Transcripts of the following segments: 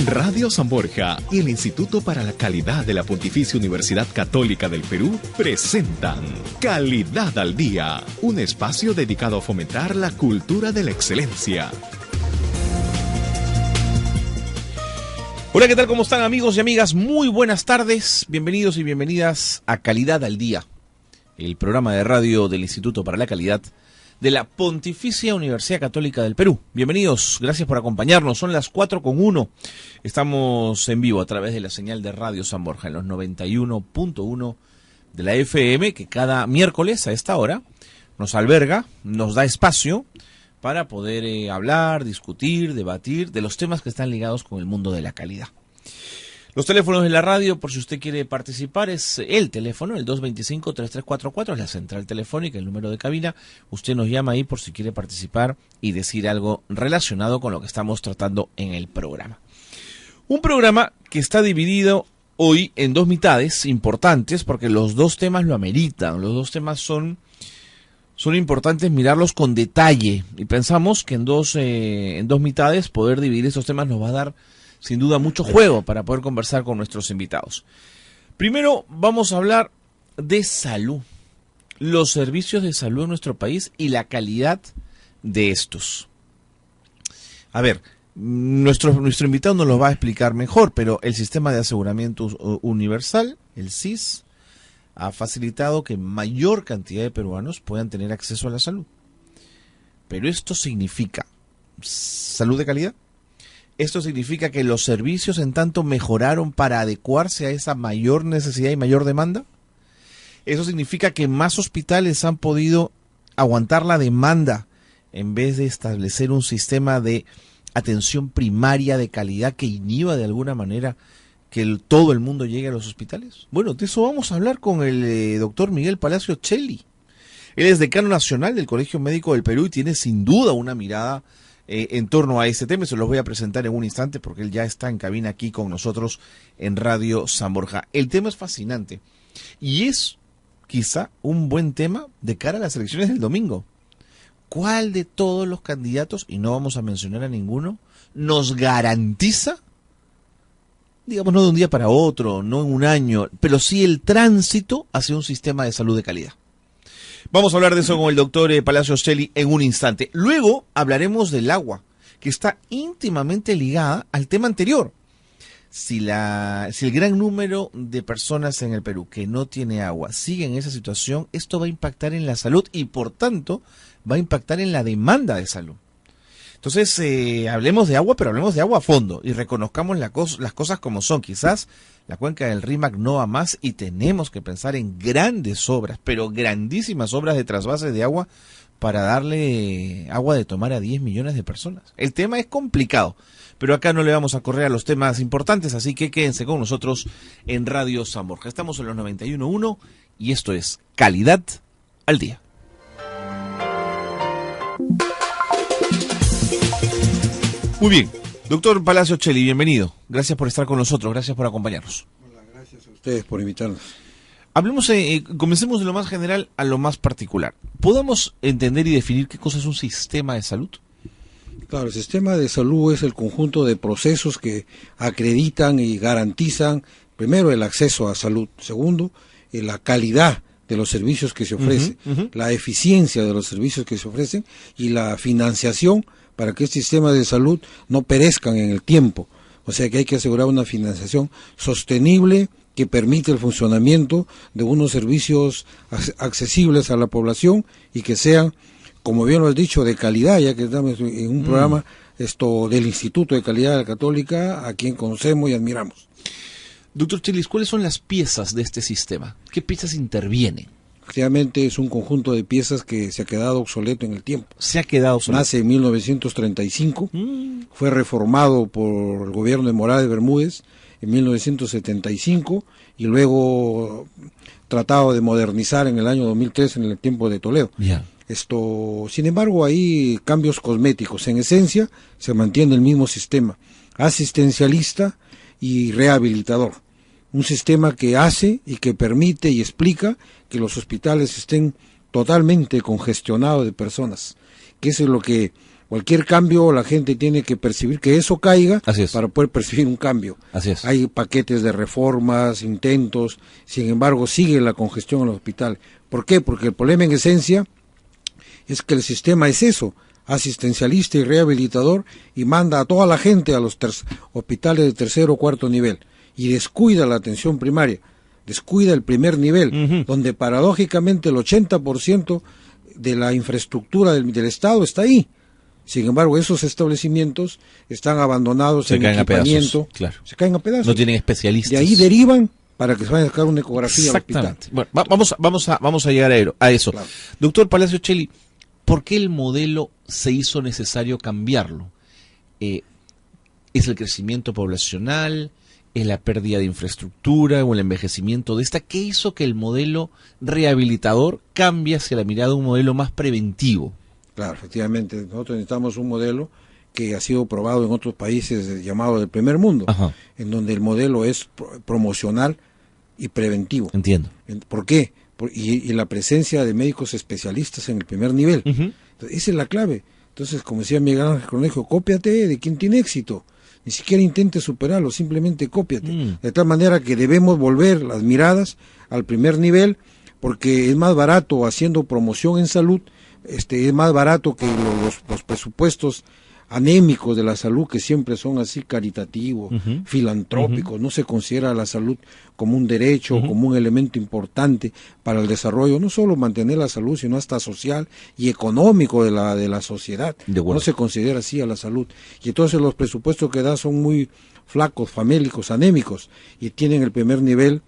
Radio San Borja y el Instituto para la Calidad de la Pontificia Universidad Católica del Perú presentan Calidad al Día, un espacio dedicado a fomentar la cultura de la excelencia. Hola, ¿qué tal? ¿Cómo están, amigos y amigas? Muy buenas tardes, bienvenidos y bienvenidas a Calidad al Día, el programa de radio del Instituto para la Calidad de la Pontificia Universidad Católica del Perú. Bienvenidos, gracias por acompañarnos. Son las 4:01. Estamos en vivo a través de la señal de Radio San Borja en los 91.1 de la FM, que cada miércoles a esta hora nos alberga, nos da espacio para poder hablar, discutir, debatir de los temas que están ligados con el mundo de la calidad. Los teléfonos de la radio, por si usted quiere participar, es el teléfono, el 225-3344, es la central telefónica, el número de cabina. Usted nos llama ahí por si quiere participar y decir algo relacionado con lo que estamos tratando en el programa. Un programa que está dividido hoy en dos mitades importantes porque los dos temas lo ameritan. Los dos temas son importantes mirarlos con detalle y pensamos que en dos mitades poder dividir estos temas nos va a dar sin duda mucho juego para poder conversar con nuestros invitados. Primero vamos a hablar de salud, los servicios de salud en nuestro país y la calidad de estos. A ver, nuestro invitado nos lo va a explicar mejor, pero el sistema de aseguramiento universal, el SIS, ha facilitado que mayor cantidad de peruanos puedan tener acceso a la salud. Pero esto significa salud de calidad. Esto significa que los servicios en tanto mejoraron para adecuarse a esa mayor necesidad y mayor demanda. Eso significa que más hospitales han podido aguantar la demanda en vez de establecer un sistema de atención primaria de calidad que inhiba de alguna manera que todo el mundo llegue a los hospitales. Bueno, de eso vamos a hablar con el doctor Miguel Palacio Cheli. Él es decano nacional del Colegio Médico del Perú y tiene sin duda una mirada en torno a este tema. Se los voy a presentar en un instante porque él ya está en cabina aquí con nosotros en Radio San Borja. El tema es fascinante y es quizá un buen tema de cara a las elecciones del domingo. ¿Cuál de todos los candidatos, y no vamos a mencionar a ninguno, nos garantiza, digamos, no de un día para otro, no en un año, pero sí el tránsito hacia un sistema de salud de calidad? Vamos a hablar de eso con el doctor Palacio Cheli en un instante. Luego hablaremos del agua, que está íntimamente ligada al tema anterior. Si el gran número de personas en el Perú que no tiene agua sigue en esa situación, esto va a impactar en la salud y por tanto va a impactar en la demanda de salud. Entonces, hablemos de agua, pero hablemos de agua a fondo y reconozcamos las cosas como son. Quizás la cuenca del Rímac no va más y tenemos que pensar en grandes obras, pero grandísimas obras de trasvase de agua para darle agua de tomar a 10 millones de personas. El tema es complicado, pero acá no le vamos a correr a los temas importantes, así que quédense con nosotros en Radio San Borja. Estamos en los 91.1 y esto es Calidad al Día. Muy bien, doctor Palacio Cheli, bienvenido. Gracias por estar con nosotros, gracias por acompañarnos. Hola, gracias a ustedes por invitarnos. Hablemos, comencemos de lo más general a lo más particular. ¿Podemos entender y definir qué cosa es un sistema de salud? Claro, el sistema de salud es el conjunto de procesos que acreditan y garantizan, primero, el acceso a salud, segundo, la calidad de los servicios que se ofrecen, la eficiencia de los servicios que se ofrecen y la financiación para que este sistema de salud no perezcan en el tiempo. O sea que hay que asegurar una financiación sostenible que permite el funcionamiento de unos servicios accesibles a la población y que sean, como bien lo has dicho, de calidad, ya que estamos en un programa del Instituto de Calidad Católica, a quien conocemos y admiramos. Doctor Chelis, ¿cuáles son las piezas de este sistema? ¿Qué piezas intervienen? Efectivamente es un conjunto de piezas que se ha quedado obsoleto en el tiempo. Se ha quedado obsoleto. Nace en 1935, fue reformado por el gobierno de Morales Bermúdez en 1975 y luego tratado de modernizar en el año 2003 en el tiempo de Toledo. Yeah. Sin embargo, hay cambios cosméticos. En esencia, se mantiene el mismo sistema asistencialista y rehabilitador. Un sistema que hace y que permite y explica que los hospitales estén totalmente congestionados de personas, que eso es lo que Cualquier cambio la gente tiene que percibir que eso caiga para poder percibir un cambio. Así es. Hay paquetes de reformas, intentos, sin embargo sigue la congestión en los hospitales. ¿Por qué? Porque el problema en esencia es que el sistema es eso, asistencialista y rehabilitador, y manda a toda la gente a los hospitales de tercer o cuarto nivel y descuida la atención primaria, descuida el primer nivel, donde paradójicamente el 80% de la infraestructura del Estado está ahí. Sin embargo, esos establecimientos están abandonados en equipamiento, se caen a pedazos. No tienen especialistas. De ahí derivan para que se vayan a sacar una ecografía al hospital. Exactamente. Bueno, vamos a llegar a eso. Claro. Doctor Palacios Cheli, ¿por qué el modelo se hizo necesario cambiarlo? ¿Es el crecimiento poblacional? ¿Es la pérdida de infraestructura o el envejecimiento de esta? ¿Qué hizo que el modelo rehabilitador cambie hacia la mirada de un modelo más preventivo? Claro, efectivamente, nosotros necesitamos un modelo que ha sido probado en otros países llamados del primer mundo, en donde el modelo es promocional y preventivo. Entiendo. ¿Por qué? Y la presencia de médicos especialistas en el primer nivel. Entonces, esa es la clave. Entonces, como decía Miguel Ángel Cornejo, cópiate de quien tiene éxito. Ni siquiera intentes superarlo, simplemente cópiate. De tal manera que debemos volver las miradas al primer nivel, porque es más barato haciendo promoción en salud, es más barato que los presupuestos anémicos de la salud, que siempre son así caritativos, filantrópicos. No se considera la salud como un derecho, como un elemento importante para el desarrollo, no solo mantener la salud, sino hasta social y económico de la sociedad. No se considera así a la salud. Y entonces los presupuestos que da son muy flacos, famélicos, anémicos, y tienen el primer nivel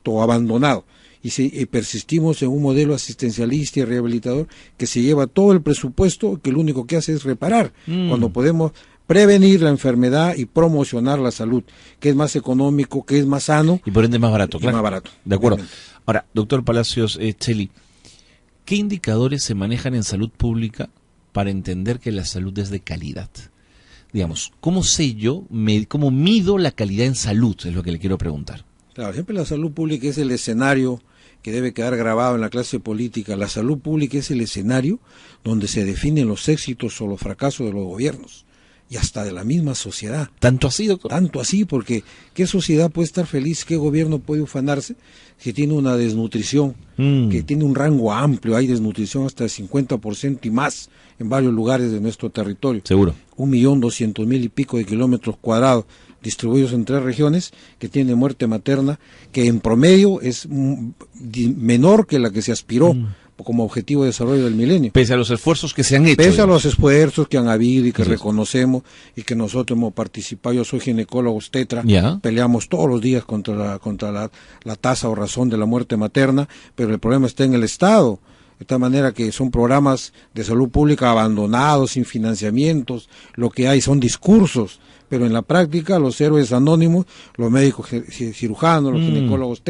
abandonado. Y persistimos en un modelo asistencialista y rehabilitador que se lleva todo el presupuesto, que lo único que hace es reparar, cuando podemos prevenir la enfermedad y promocionar la salud, que es más económico, que es más sano. Y por ende más barato, claro. Más barato. De acuerdo. Ahora, doctor Palacios Cheli, ¿qué indicadores se manejan en salud pública para entender que la salud es de calidad? Digamos, ¿cómo sé yo, cómo mido la calidad en salud? Es lo que le quiero preguntar. Claro, siempre la salud pública es el escenario que debe quedar grabado en la clase política. La salud pública es el escenario donde se definen los éxitos o los fracasos de los gobiernos y hasta de la misma sociedad. ¿Tanto así, doctor? Tanto así, porque ¿qué sociedad puede estar feliz? ¿Qué gobierno puede ufanarse que tiene una desnutrición, que tiene un rango amplio? Hay desnutrición hasta el 50% y más en varios lugares de nuestro territorio. Seguro. 1.200.000 y pico de kilómetros cuadrados distribuidos en 3 regiones, que tiene muerte materna, que en promedio es menor que la que se aspiró como objetivo de desarrollo del milenio. Pese a los esfuerzos que se han hecho. Pese a los esfuerzos que han habido y que reconocemos y que nosotros hemos participado. Yo soy ginecólogo obstetra, peleamos todos los días contra la tasa o razón de la muerte materna, pero el problema está en el Estado. De tal manera que son programas de salud pública abandonados, sin financiamientos, lo que hay son discursos, pero en la práctica los héroes anónimos, los médicos cirujanos, los ginecólogos,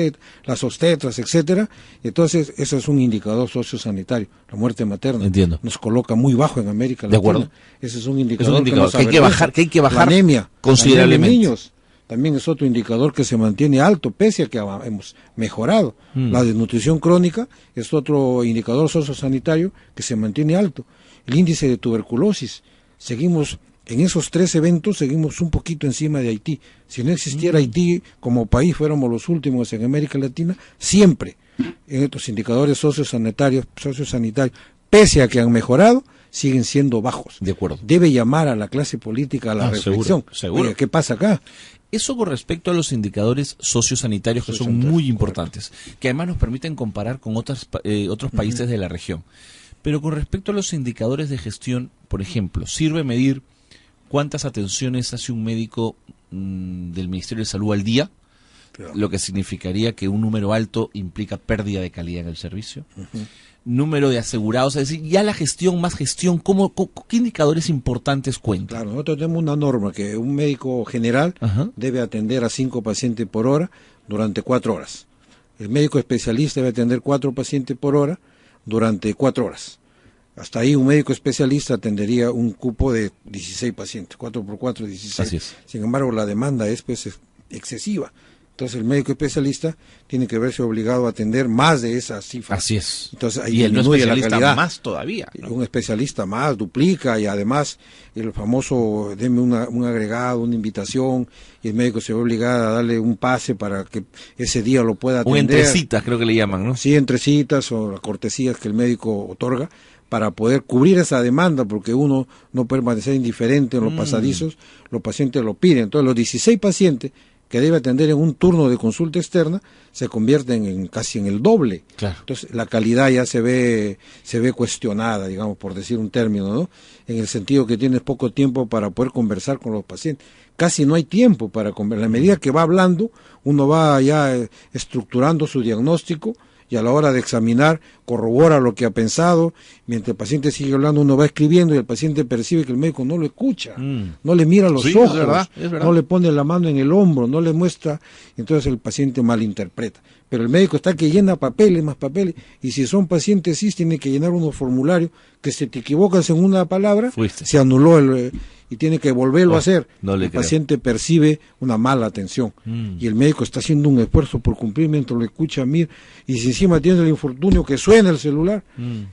las obstetras, etcétera. Entonces, eso es un indicador sociosanitario, la muerte materna. Entiendo. Nos coloca muy bajo en América Latina. De acuerdo. Ese es un indicador, que hay que bajar, la anemia considerablemente. En niños también es otro indicador que se mantiene alto, pese a que hemos mejorado. La desnutrición crónica es otro indicador sociosanitario que se mantiene alto. El índice de tuberculosis, seguimos en esos 3 eventos, seguimos un poquito encima de Haití. Si no existiera Haití como país, fuéramos los últimos en América Latina, siempre en estos indicadores sociosanitarios, pese a que han mejorado, siguen siendo bajos. De acuerdo. Debe llamar a la clase política a la reflexión. Seguro. Oye, ¿qué pasa acá? Eso con respecto a los indicadores sociosanitarios, que son muy importantes, que además nos permiten comparar con otros países de la región. Pero con respecto a los indicadores de gestión, por ejemplo, ¿sirve medir cuántas atenciones hace un médico del Ministerio de Salud al día? Claro. Lo que significaría que un número alto implica pérdida de calidad en el servicio. Número de asegurados, es decir, ya la gestión, más gestión, ¿qué indicadores importantes cuentan? Claro, nosotros tenemos una norma que un médico general debe atender a 5 pacientes por hora durante 4 horas. El médico especialista debe atender 4 pacientes por hora durante 4 horas. Hasta ahí un médico especialista atendería un cupo de 16 pacientes, 4 por 4, 16. Así es. Sin embargo, la demanda es excesiva. Entonces el médico especialista tiene que verse obligado a atender más de esas cifras. Así es. Entonces ahí y el no disminuye la especialista calidad. más todavía, ¿no? Un especialista más duplica, y además el famoso deme un agregado, una invitación, y el médico se ve obligado a darle un pase para que ese día lo pueda atender. Un entre citas, creo que le llaman, ¿no? Sí, entre citas o las cortesías que el médico otorga para poder cubrir esa demanda, porque uno no puede permanecer indiferente en los pasadizos, los pacientes lo piden. Entonces los 16 pacientes que debe atender en un turno de consulta externa se convierten en casi en el doble. Claro. Entonces la calidad ya se ve cuestionada, digamos, por decir un término, ¿no? En el sentido que tienes poco tiempo para poder conversar con los pacientes. Casi no hay tiempo para conversar. A medida que va hablando, uno va ya estructurando su diagnóstico, y a la hora de examinar corrobora lo que ha pensado. Mientras el paciente sigue hablando, uno va escribiendo, y el paciente percibe que el médico no lo escucha, no le mira a los ojos, es verdad. no le pone la mano en el hombro, no le muestra, entonces el paciente malinterpreta. Pero el médico está que llena papeles, más papeles, y si son pacientes cis, tiene que llenar unos formularios que si te equivocas en una palabra, se anuló y tiene que volverlo a hacer. El paciente percibe una mala atención, y el médico está haciendo un esfuerzo por cumplir mientras lo escucha, mira, y si encima tiene el infortunio que suena el celular,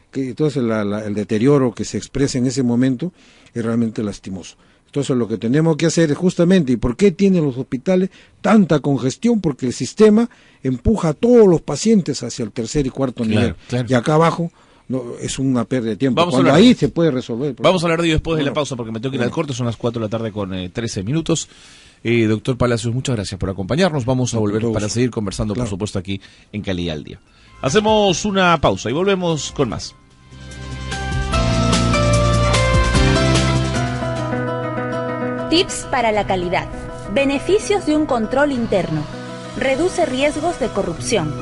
que entonces el deterioro que se expresa en ese momento es realmente lastimoso. Entonces lo que tenemos que hacer es justamente, ¿y por qué tienen los hospitales tanta congestión? Porque el sistema empuja a todos los pacientes hacia el tercer y cuarto nivel, y acá abajo no, es una pérdida de tiempo. Cuando ahí se puede resolver. Vamos a hablar de ello después de la pausa, porque me tengo que ir al corte. Son las 4 de la tarde con 13 minutos. Doctor Palacios, muchas gracias por acompañarnos. Vamos a volver para seguir conversando, por supuesto, aquí en Calidad al Día. Hacemos una pausa y volvemos con más. Tips para la calidad. Beneficios de un control interno. Reduce riesgos de corrupción.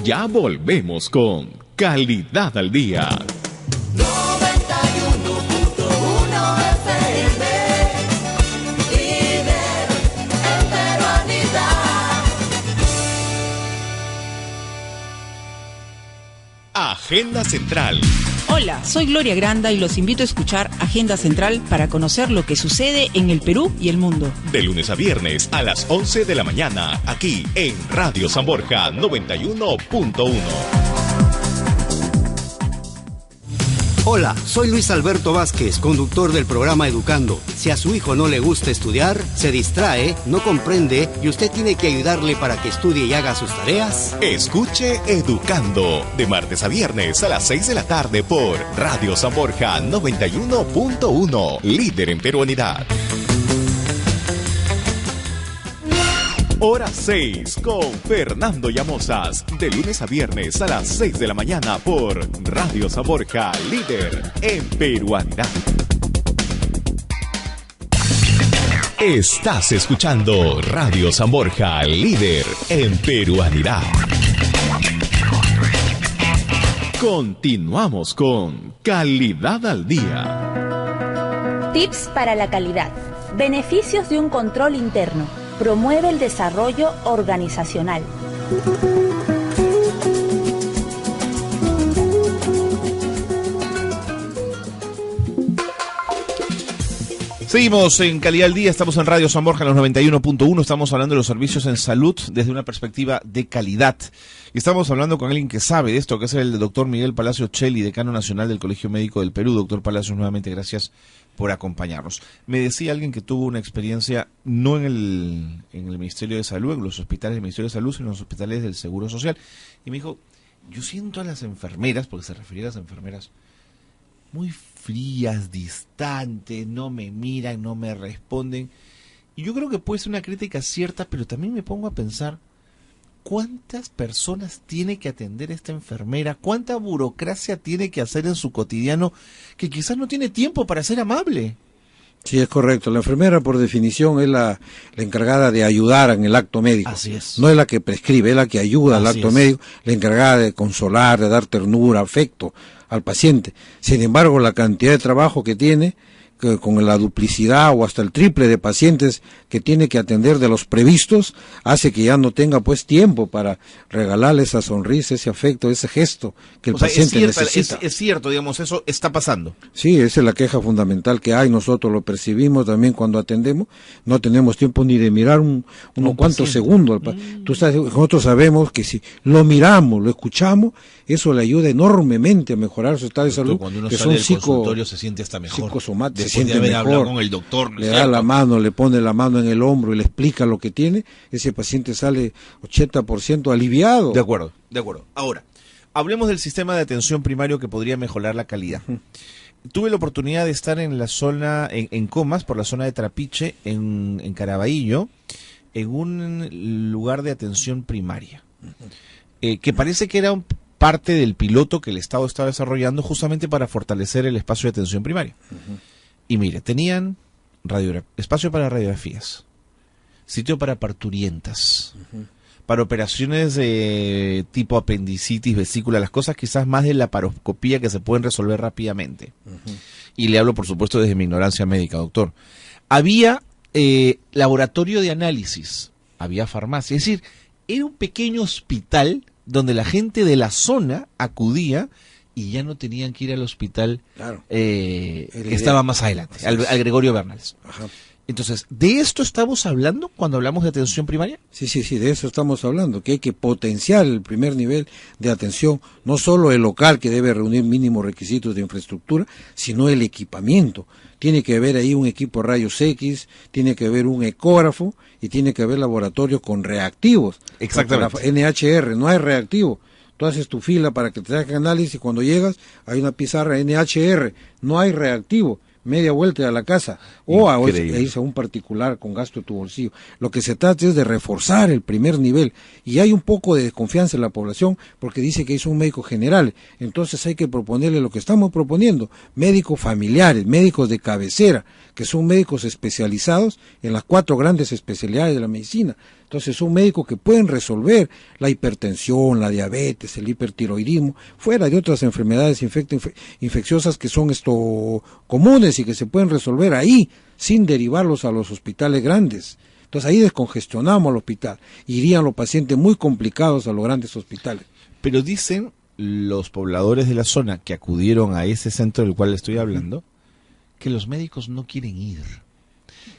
Ya volvemos con Calidad al Día. 91.1 FM, líder en peruanidad. Agenda Central. Hola, soy Gloria Granda y los invito a escuchar Agenda Central para conocer lo que sucede en el Perú y el mundo. De lunes a viernes a las 11 de la mañana, aquí en Radio San Borja 91.1. Hola, soy Luis Alberto Vázquez, conductor del programa Educando. Si a su hijo no le gusta estudiar, se distrae, no comprende y usted tiene que ayudarle para que estudie y haga sus tareas. Escuche Educando, de martes a viernes a las 6 de la tarde por Radio San Borja 91.1, líder en peruanidad. Hora 6 con Fernando Llamosas, de lunes a viernes a las 6 de la mañana por Radio San Borja, líder en peruanidad. Estás escuchando Radio San Borja, líder en peruanidad. Continuamos con Calidad al Día. Tips para la calidad. Beneficios de un control interno. Promueve el desarrollo organizacional. Seguimos en Calidad al Día, estamos en Radio San Borja en los 91.1, estamos hablando de los servicios en salud desde una perspectiva de calidad. Y estamos hablando con alguien que sabe de esto, que es el doctor Miguel Palacios Cheli, decano nacional del Colegio Médico del Perú. Doctor Palacios, nuevamente gracias por acompañarnos. Me decía alguien que tuvo una experiencia no en el Ministerio de Salud, en los hospitales del Ministerio de Salud, sino en los hospitales del Seguro Social. Y me dijo, yo siento a las enfermeras, porque se refería a las enfermeras, muy frías, distantes, no me miran, no me responden. Y yo creo que puede ser una crítica cierta, pero también me pongo a pensar, ¿cuántas personas tiene que atender esta enfermera? ¿Cuánta burocracia tiene que hacer en su cotidiano que quizás no tiene tiempo para ser amable? Sí, es correcto. La enfermera, por definición, es la encargada de ayudar en el acto médico. Así es. No es la que prescribe, es la que ayuda al acto médico, la encargada de consolar, de dar ternura, afecto al paciente. Sin embargo, la cantidad de trabajo que tiene que con la duplicidad o hasta el triple de pacientes que tiene que atender de los previstos, hace que ya no tenga pues tiempo para regalarle esa sonrisa, ese afecto, ese gesto que el paciente necesita. Es cierto, digamos, eso está pasando. Sí, esa es la queja fundamental que hay, nosotros lo percibimos también cuando atendemos, no tenemos tiempo ni de mirar unos cuantos segundos. Nosotros sabemos que si lo miramos, lo escuchamos, eso le ayuda enormemente a mejorar su estado de salud. Cuando uno que sale son del consultorio se siente hasta mejor. Psicosomáticos. Después de haber hablado con el doctor, ¿no le es da cierto? la mano, le pone la mano en el hombro y le explica lo que tiene, ese paciente sale 80% aliviado. De acuerdo. Ahora, hablemos del sistema de atención primario que podría mejorar la calidad. Tuve la oportunidad de estar en la zona, en Comas, por la zona de Trapiche, en Caraballo, en un lugar de atención primaria, que parece que era parte del piloto que el Estado estaba desarrollando justamente para fortalecer el espacio de atención primaria. Y mire, tenían espacio para radiografías, sitio para parturientas, para operaciones de tipo apendicitis, vesícula, las cosas quizás más de laparoscopía que se pueden resolver rápidamente. Y le hablo, por supuesto, desde mi ignorancia médica, doctor. Había laboratorio de análisis, había farmacia, es decir, era un pequeño hospital donde la gente de la zona acudía y ya no tenían que ir al hospital que estaba más adelante, al Gregorio Bernals. Entonces, ¿de esto estamos hablando cuando hablamos de atención primaria? Sí, de eso estamos hablando, que hay que potenciar el primer nivel de atención, no solo el local que debe reunir mínimos requisitos de infraestructura, sino el equipamiento. Tiene que haber ahí un equipo de rayos X, tiene que haber un ecógrafo y tiene que haber laboratorios con reactivos. Exactamente. NHR, no hay reactivo. Tú haces tu fila para que te saquen análisis y cuando llegas hay una pizarra NHR, no hay reactivo. Media vuelta a la casa o a irse a un particular con gasto de tu bolsillo. Lo que se trata es de reforzar el primer nivel y hay un poco de desconfianza en la población porque dice que es un médico general, entonces hay que proponerle lo que estamos proponiendo, médicos familiares, médicos de cabecera, que son médicos especializados en las 4 grandes especialidades de la medicina. Entonces son médicos que pueden resolver la hipertensión, la diabetes, el hipertiroidismo, fuera de otras enfermedades infecciosas que son comunes y que se pueden resolver ahí, sin derivarlos a los hospitales grandes. Entonces ahí descongestionamos al hospital, irían los pacientes muy complicados a los grandes hospitales. Pero dicen los pobladores de la zona que acudieron a ese centro del cual estoy hablando, que los médicos no quieren ir,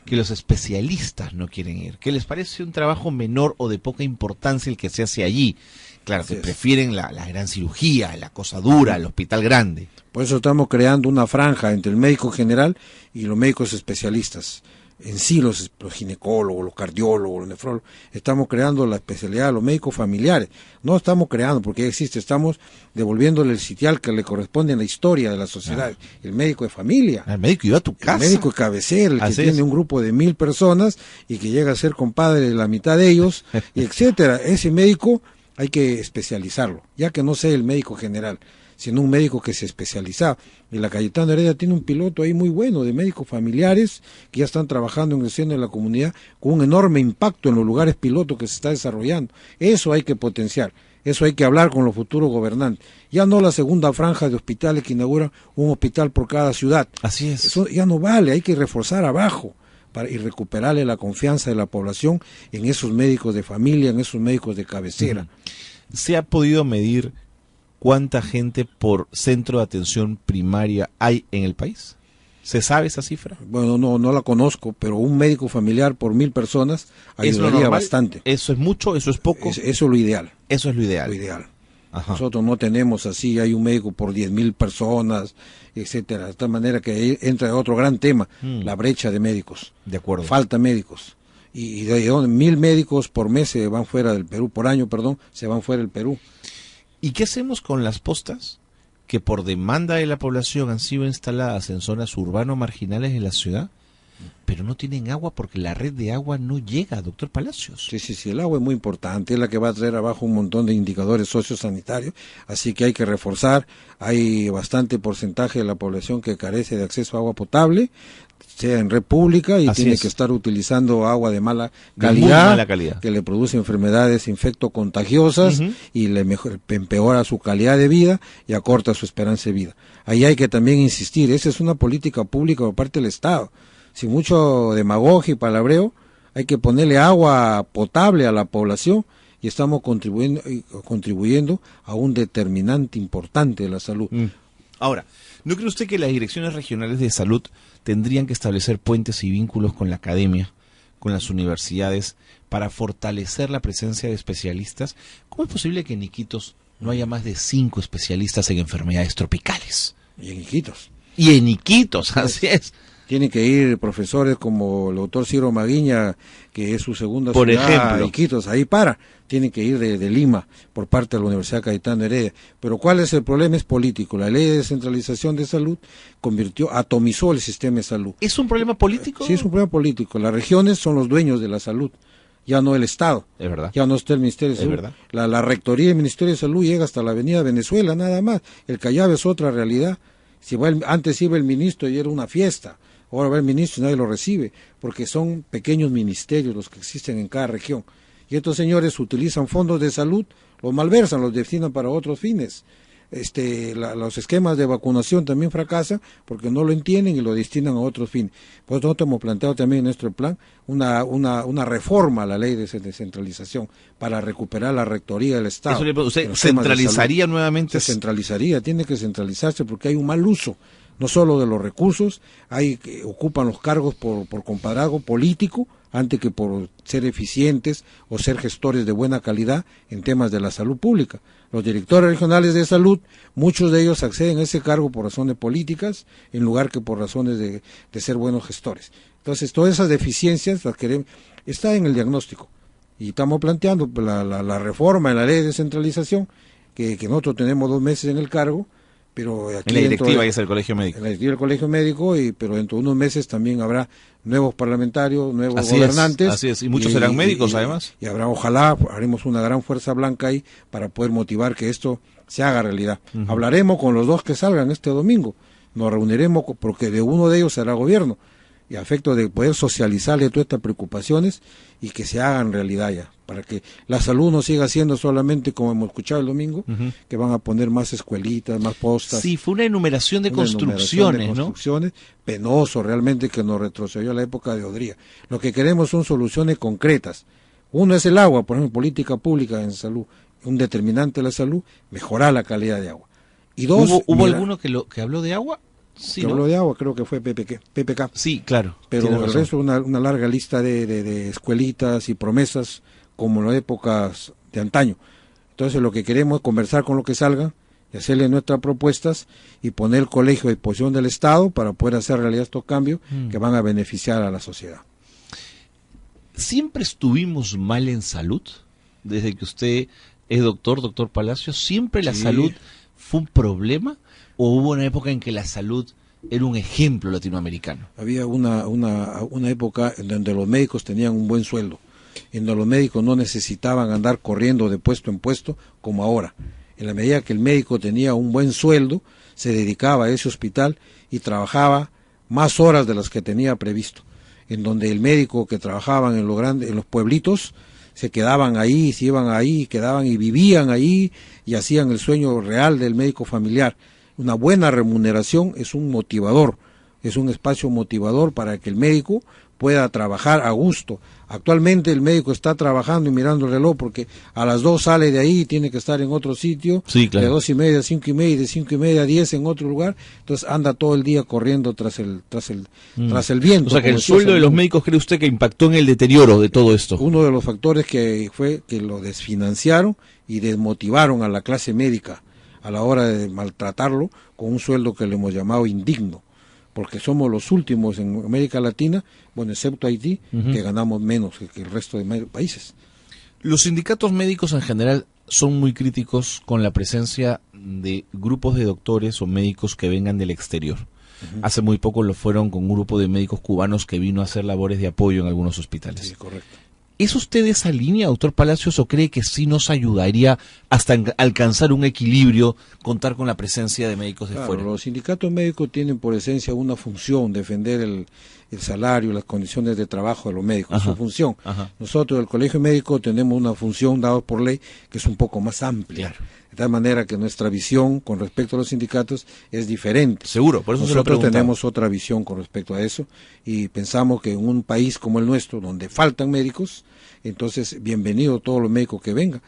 que los especialistas no quieren ir, que les parece un trabajo menor o de poca importancia el que se hace allí. Claro, que prefieren la gran cirugía, la cosa dura, el hospital grande. Por eso estamos creando una franja entre el médico general y los médicos especialistas. En sí, los ginecólogos, los cardiólogos, los nefrólogos, estamos creando la especialidad de los médicos familiares. No estamos creando porque ya existe, estamos devolviéndole el sitial que le corresponde en la historia de la sociedad. El médico de familia. El médico iba a tu casa. El médico de cabecera, el que tiene un grupo de 1000 personas y que llega a ser compadre de la mitad de ellos, y etcétera. Ese médico hay que especializarlo, ya que no sea el médico general, sino un médico que se especializa. Y la Cayetano Heredia tiene un piloto ahí muy bueno de médicos familiares que ya están trabajando en el seno de la comunidad con un enorme impacto en los lugares pilotos que se está desarrollando. Eso hay que potenciar, eso hay que hablar con los futuros gobernantes. Ya no la segunda franja de hospitales que inaugura un hospital por cada ciudad. Así es. Eso ya no vale, hay que reforzar abajo y recuperarle la confianza de la población en esos médicos de familia, en esos médicos de cabecera. ¿Se ha podido medir cuánta gente por centro de atención primaria hay en el país? ¿Se sabe esa cifra? Bueno, no la conozco, pero un médico familiar por 1000 personas ayudaría bastante. ¿Eso es mucho? ¿Eso es poco? Eso es lo ideal. Eso es lo ideal. Lo ideal. Ajá. Nosotros no tenemos así, hay un médico por 10.000 personas, etcétera. De tal manera que ahí entra otro gran tema, la brecha de médicos. De acuerdo. Falta médicos. Y de donde 1000 médicos por mes se van fuera del Perú, por año, perdón, se van fuera del Perú. ¿Y qué hacemos con las postas que por demanda de la población han sido instaladas en zonas urbano-marginales de la ciudad, pero no tienen agua porque la red de agua no llega, doctor Palacios. Sí, el agua es muy importante, es la que va a traer abajo un montón de indicadores sociosanitarios, así que hay que reforzar. Hay bastante porcentaje de la población que carece de acceso a agua potable, sea en red pública, y Así tiene es. que estar utilizando agua de mala De muy calidad, mala calidad. que le produce enfermedades infectocontagiosas Ujú. y le empeora su calidad de vida y acorta su esperanza de vida. Ahí hay que también insistir, esa es una política pública por parte del Estado. Sin mucho demagogia y palabreo, hay que ponerle agua potable a la población, y estamos contribuyendo a un determinante importante de la salud. Ahora, ¿no cree usted que las direcciones regionales de salud tendrían que establecer puentes y vínculos con la academia, con las universidades, para fortalecer la presencia de especialistas? ¿Cómo es posible que en Iquitos no haya más de 5 especialistas en enfermedades tropicales? Y en Iquitos Y en Iquitos, así es. tienen que ir profesores como el doctor Ciro Maguiña, que es su segunda Por ciudad, ejemplo. Iquitos, tienen que ir de Lima por parte de la Universidad Cayetano Heredia. Pero ¿cuál es el problema? Es político. La ley de descentralización de salud atomizó el sistema de salud. ¿Es un problema político? Sí, es un problema político. Las regiones son los dueños de la salud, ya no el Estado. Es verdad. Ya no está el Ministerio de Es Salud. verdad. La rectoría del Ministerio de Salud llega hasta la Avenida Venezuela, nada más. El Callao es otra realidad. Antes iba el ministro y era una fiesta. Ahora va el ministro y nadie lo recibe, porque son pequeños ministerios los que existen en cada región. Y estos señores utilizan fondos de salud, los malversan, los destinan para otros fines. Los esquemas de vacunación también fracasan porque no lo entienden y lo destinan a otros fines. Por eso nosotros hemos planteado también en nuestro plan una reforma a la ley de descentralización para recuperar la rectoría del Estado. ¿Usted en los temas de centralizaría salud. nuevamente? Se centralizaría, tiene que centralizarse porque hay un mal uso, no solo de los recursos, hay que ocupan los cargos por compadrazgo político antes que por ser eficientes o ser gestores de buena calidad en temas de la salud pública. Los directores regionales de salud, muchos de ellos acceden a ese cargo por razones políticas en lugar que por razones de ser buenos gestores. Entonces, todas esas deficiencias las queremos, está en el diagnóstico, y estamos planteando la reforma en la ley de descentralización, que nosotros tenemos 2 meses en el cargo, pero aquí En la directiva de, es el colegio médico. en la directiva del colegio médico, pero dentro de unos meses también habrá nuevos parlamentarios, nuevos Así es, gobernantes. así es, y muchos serán médicos, además. Y habrá, ojalá, haremos una gran fuerza blanca ahí para poder motivar que esto se haga realidad. Hablaremos con los 2 que salgan este domingo, nos reuniremos porque de uno de ellos será gobierno, y a efecto de poder socializarle todas estas preocupaciones y que se hagan realidad ya, para que la salud no siga siendo solamente como hemos escuchado el domingo, que van a poner más escuelitas, más postas. Sí, fue una enumeración de Una construcciones, enumeración de ¿no? construcciones, penoso realmente, que nos retrocedió a la época de Odría. Lo que queremos son soluciones concretas. Uno es el agua, por ejemplo, política pública en salud, un determinante de la salud, mejorar la calidad de agua. Y 2, ¿Hubo alguno que habló de agua? Sí, que ¿no? habló de agua, creo que fue PPK. Sí, claro. Pero tiene el razón. resto una larga lista de escuelitas y promesas como en las épocas de antaño. Entonces lo que queremos es conversar con lo que salgan y hacerle nuestras propuestas y poner el colegio a disposición del Estado para poder hacer realidad estos cambios que van a beneficiar a la sociedad. ¿Siempre estuvimos mal en salud? Desde que usted es doctor Palacios, ¿siempre la Sí. salud fue un problema? ¿O hubo una época en que la salud era un ejemplo latinoamericano? Había una época en donde los médicos tenían un buen sueldo, en donde los médicos no necesitaban andar corriendo de puesto en puesto como ahora. En la medida que el médico tenía un buen sueldo, se dedicaba a ese hospital y trabajaba más horas de las que tenía previsto. En donde el médico que trabajaban en los pueblitos, se quedaban ahí, se iban ahí, quedaban y vivían ahí y hacían el sueño real del médico familiar. Una buena remuneración es un motivador, es un espacio motivador para que el médico pueda trabajar a gusto. Actualmente el médico está trabajando y mirando el reloj porque a las 2 sale de ahí y tiene que estar en otro sitio, Sí, claro. de 2:30 a 5:30 y de 5:30 a 10 en otro lugar, entonces anda todo el día corriendo tras el viento. O sea, que como el decía sueldo de los Salomón. médicos, ¿cree usted que impactó en el deterioro de todo esto? Uno de los factores que fue que lo desfinanciaron y desmotivaron a la clase médica a la hora de maltratarlo con un sueldo que le hemos llamado indigno, porque somos los últimos en América Latina, bueno, excepto Haití, que ganamos menos que el resto de países. Los sindicatos médicos en general son muy críticos con la presencia de grupos de doctores o médicos que vengan del exterior. Hace muy poco lo fueron con un grupo de médicos cubanos que vino a hacer labores de apoyo en algunos hospitales. Sí, correcto. ¿Es usted de esa línea, doctor Palacios, o cree que sí nos ayudaría hasta alcanzar un equilibrio, contar con la presencia de médicos de Claro, fuera? los sindicatos médicos tienen por esencia una función, defender el salario, las condiciones de trabajo de los médicos, Ajá, su función. ajá. Nosotros, el Colegio Médico, tenemos una función dada por ley que es un poco más amplia. Claro. De tal manera que nuestra visión con respecto a los sindicatos es diferente. Seguro, por eso se lo Nosotros preguntaba. tenemos otra visión con respecto a eso y pensamos que en un país como el nuestro, donde faltan médicos, entonces bienvenido todos los médicos que vengan.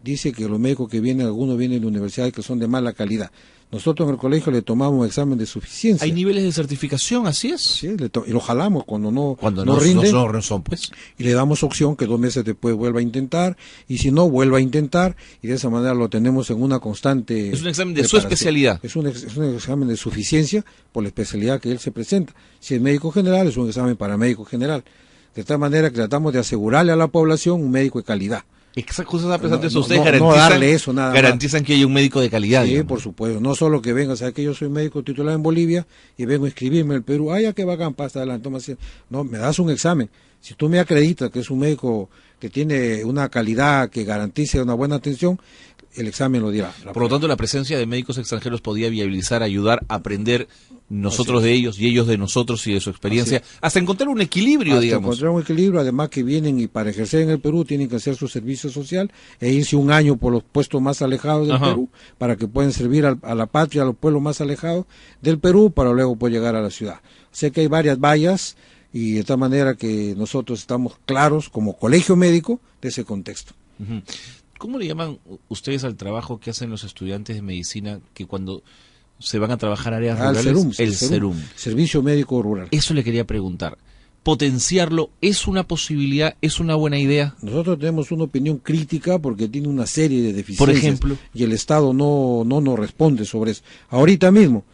Dice que los médicos que vienen, algunos vienen de universidades que son de mala calidad. Nosotros en el colegio le tomamos examen de suficiencia. ¿Hay niveles de certificación, así es? Sí, y lo jalamos cuando no No rinde no son, pues. y le damos opción que 2 meses después vuelva a intentar y si no, vuelva a intentar y de esa manera lo tenemos en una constante Es un examen de su preparación. especialidad. Es un examen de suficiencia por la especialidad que él se presenta. Si es médico general, es un examen para médico general. De tal manera que tratamos de asegurarle a la población un médico de calidad. Exacto, pensando eso. No, Ustedes no garantizan, darle eso nada más. garantizan que haya un médico de calidad. Sí, digamos. por supuesto. No solo que venga, o sea, que yo soy médico titular en Bolivia y vengo a inscribirme en el Perú. Ay, ya que bacán, pasa adelante. Toma así. No, me das un examen. Si tú me acreditas que es un médico que tiene una calidad que garantice una buena atención, el examen lo dirá. Por lo tanto, la presencia de médicos extranjeros podía viabilizar, ayudar a aprender nosotros de ellos y ellos de nosotros y de su experiencia, hasta encontrar un equilibrio, Hasta digamos. encontrar un equilibrio, además que vienen y para ejercer en el Perú tienen que hacer su servicio social e irse un año por los puestos más alejados del Ajá. Perú para que puedan servir a la patria, a los pueblos más alejados del Perú para luego poder llegar a la ciudad. Sé que hay varias vallas y de tal manera que nosotros estamos claros como colegio médico de ese contexto. Ujú. ¿Cómo le llaman ustedes al trabajo que hacen los estudiantes de medicina que cuando se van a trabajar áreas Al rurales? SERUM, SERUM. Servicio Médico Rural. Eso le quería preguntar. ¿Potenciarlo es una posibilidad, es una buena idea? Nosotros tenemos una opinión crítica porque tiene una serie de deficiencias. Por ejemplo. Y el Estado no nos responde sobre eso. Ahorita mismo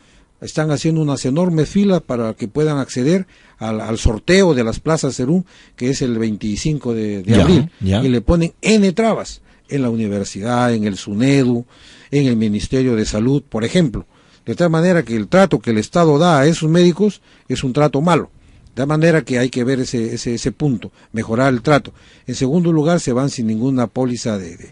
están haciendo unas enormes filas para que puedan acceder al sorteo de las plazas SERUM, que es el 25 de Ya, abril. ya. Y le ponen N trabas en la universidad, en el SUNEDU, en el Ministerio de Salud, por ejemplo. De tal manera que el trato que el Estado da a esos médicos es un trato malo. De tal manera que hay que ver ese punto, mejorar el trato. En segundo lugar, se van sin ninguna póliza de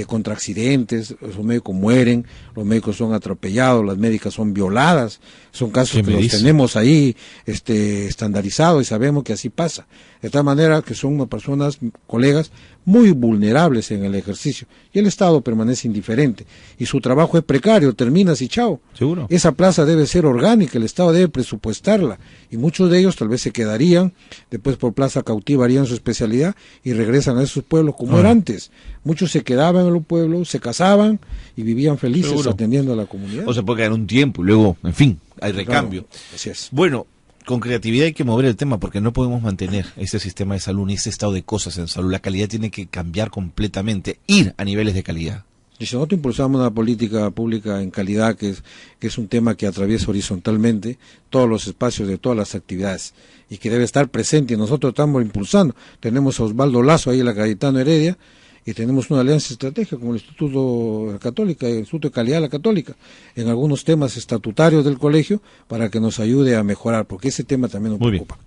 contra accidentes, los médicos mueren, los médicos son atropellados, las médicas son violadas, son casos ¿Qué que me los dice? tenemos ahí estandarizados y sabemos que así pasa. De tal manera que son unas personas, colegas, muy vulnerables en el ejercicio y el Estado permanece indiferente y su trabajo es precario, termina así, chao. Seguro. Esa plaza debe ser orgánica, el Estado debe presupuestarla y muchos de ellos tal vez se quedarían, después por plaza cautiva harían su especialidad y regresan a esos pueblos como era antes. Muchos se quedaban en los pueblos, se casaban y vivían felices Seguro. atendiendo a la comunidad. O se puede quedar un tiempo y luego, en fin, hay recambio. Claro, así es. Bueno, con creatividad hay que mover el tema porque no podemos mantener ese sistema de salud ni ese estado de cosas en salud. La calidad tiene que cambiar completamente, ir a niveles de calidad. Y si nosotros impulsamos una política pública en calidad, que es un tema que atraviesa horizontalmente todos los espacios de todas las actividades y que debe estar presente y nosotros estamos impulsando. Tenemos a Osvaldo Lazo ahí, la Cayetano Heredia, y tenemos una alianza estratégica con el Instituto Católica, el Instituto de Calidad de la Católica, en algunos temas estatutarios del colegio para que nos ayude a mejorar, porque ese tema también nos Muy bien. preocupa.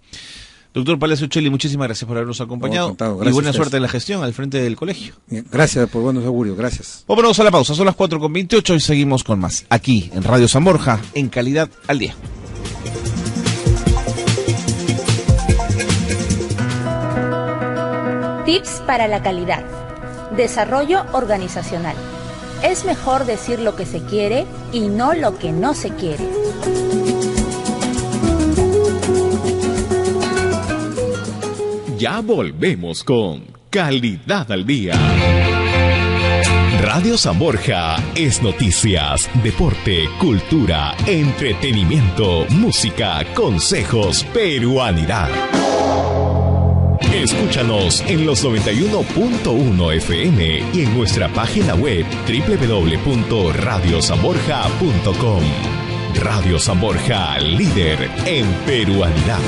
Doctor Palacio Cheli, muchísimas gracias por habernos acompañado encantado. y Gracias buena a ustedes. suerte en la gestión al frente del colegio. Bien, gracias por buenos augurios, gracias. Vámonos a la pausa, son las 4:28 y seguimos con más. Aquí en Radio San Borja, en Calidad al Día. Tips para la calidad. Desarrollo organizacional. Es mejor decir lo que se quiere y no lo que no se quiere. Ya volvemos con Calidad al Día. Radio San Borja es noticias, deporte, cultura, entretenimiento, música, consejos, peruanidad. Escúchanos en los 91.1 FM y en nuestra página web www.radiosanborja.com. Radio San Borja, líder en peruanidad.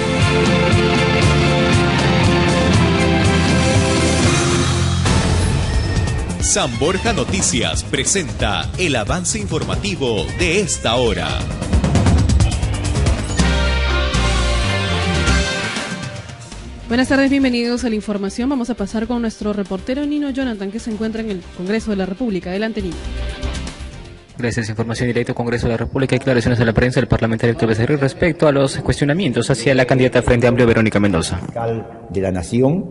San Borja Noticias presenta el avance informativo de esta hora. Buenas tardes, bienvenidos a la información. Vamos a pasar con nuestro reportero Nino Jonathan, que se encuentra en el Congreso de la República. Adelante, Nino. Gracias. Información directa, Congreso de la República. Declaraciones de la prensa del parlamentario Héctor Becerril respecto a los cuestionamientos hacia la candidata Frente Amplio, Verónica Mendoza. De la Nación,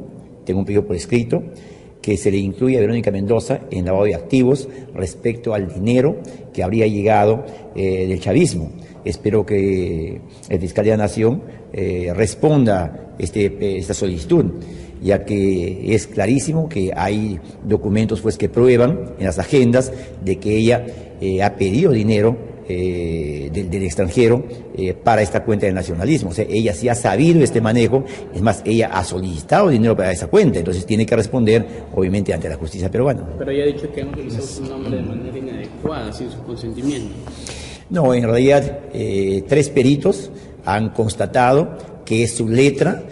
tengo un pedido por escrito, que se le incluya a Verónica Mendoza en lavado de activos respecto al dinero que habría llegado del chavismo. Espero que el fiscal de la Nación responda esta solicitud, ya que es clarísimo que hay documentos pues que prueban en las agendas de que ella ha pedido dinero del extranjero para esta cuenta de nacionalismo. O sea, ella sí ha sabido este manejo, es más, ella ha solicitado dinero para esa cuenta, entonces tiene que responder, obviamente, ante la justicia peruana. Pero ella ha dicho que han utilizado su nombre de manera inadecuada, sin su consentimiento. No, en realidad, 3 peritos han constatado que es su letra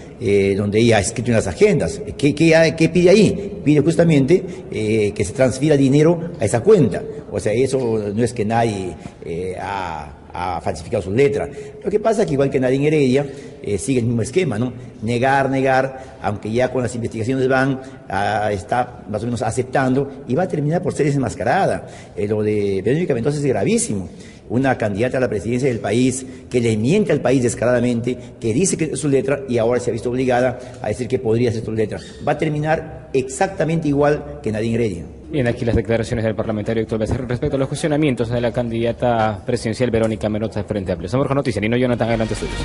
donde ella ha escrito en las agendas. ¿Qué pide ahí? Pide justamente que se transfiera dinero a esa cuenta. O sea, eso no es que nadie ha falsificado su letra. Lo que pasa es que igual que Nadine Heredia, sigue el mismo esquema, ¿no? Negar, aunque ya con las investigaciones está más o menos aceptando, y va a terminar por ser desenmascarada. Lo de Verónica Mendoza es gravísimo. Una candidata a la presidencia del país que le miente al país descaradamente, que dice que es su letra y ahora se ha visto obligada a decir que podría ser su letra. Va a terminar exactamente igual que Nadine Heredia. Bien, aquí las declaraciones del parlamentario Héctor Becerril respecto a los cuestionamientos de la candidata presidencial Verónica Mendoza de Frente Amplio. Somos Noticias, Nino Jonathan, adelante suyos.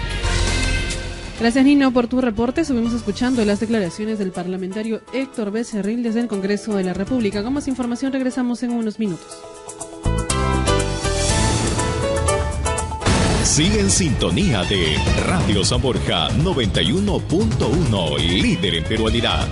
Gracias, Nino, por tu reporte. Subimos escuchando las declaraciones del parlamentario Héctor Becerril desde el Congreso de la República. Con más información regresamos en unos minutos. Sigue en sintonía de Radio San Borja 91.1, líder en peruanidad.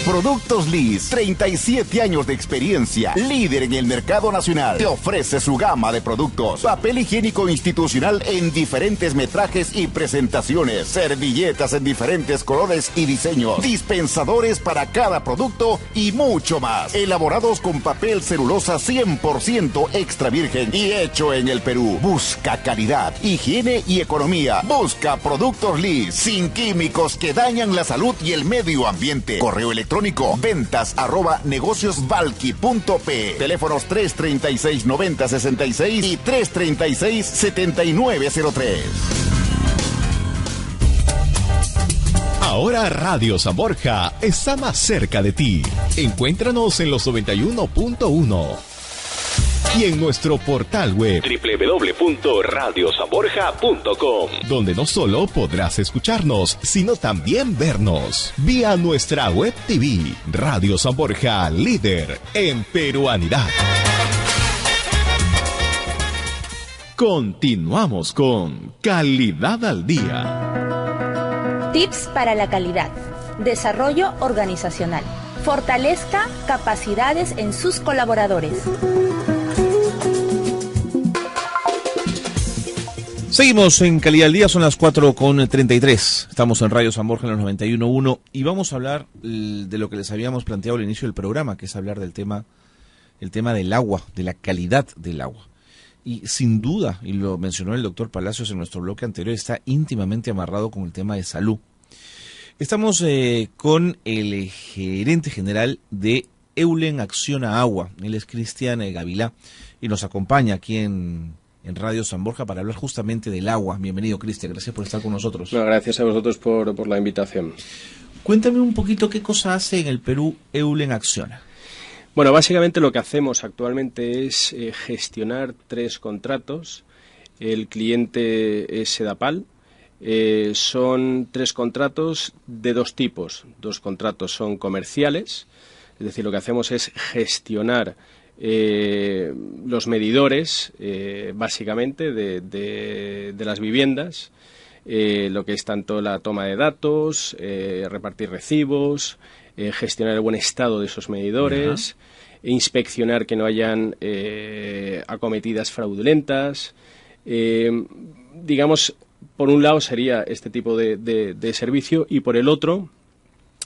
Productos Liz, 37 años de experiencia, líder en el mercado nacional. Te ofrece su gama de productos. Papel higiénico institucional en diferentes metrajes y presentaciones. Servilletas en diferentes colores y diseños. Dispensadores para cada producto y mucho más. Elaborados con papel celulosa 100% extra virgen y hecho en el Perú. Busca calidad, higiene y economía. Busca Productos Liz, sin químicos que dañan la salud y el medio ambiente. Correo electrónico ventas@negociosvalky.p. Teléfonos 336-9066 y 336-7903. Ahora Radio San Borja está más cerca de ti. Encuéntranos en los 91.1 y en nuestro portal web www.radiosanborja.com, donde no solo podrás escucharnos, sino también vernos vía nuestra web TV, Radio San Borja, líder en peruanidad. Continuamos con Calidad al Día. Tips para la calidad. Desarrollo organizacional. Fortalezca capacidades en sus colaboradores. Seguimos en Calidad al Día, son las 4:33. Estamos en Radio San Borja en los 91.1 y vamos a hablar de lo que les habíamos planteado al inicio del programa, que es hablar del tema, el tema del agua, de la calidad del agua. Y sin duda, y lo mencionó el doctor Palacios en nuestro bloque anterior, está íntimamente amarrado con el tema de salud. Estamos con el gerente general de Eulen Acciona Agua, él es Cristian Gavilá, y nos acompaña aquí en Radio San Borja para hablar justamente del agua. Bienvenido, Cristian, gracias por estar con nosotros. No, gracias a vosotros por la invitación. Cuéntame un poquito qué cosa hace en el Perú Eulen Acciona. Bueno, básicamente lo que hacemos actualmente es gestionar 3 contratos. El cliente es Sedapal. Son 3 contratos de 2 tipos. 2 contratos son comerciales, es decir, lo que hacemos es gestionar los medidores, básicamente, de las viviendas, lo que es tanto la toma de datos, repartir recibos, gestionar el buen estado de esos medidores, inspeccionar que no hayan acometidas fraudulentas. Digamos, por un lado sería este tipo de servicio, y por el otro,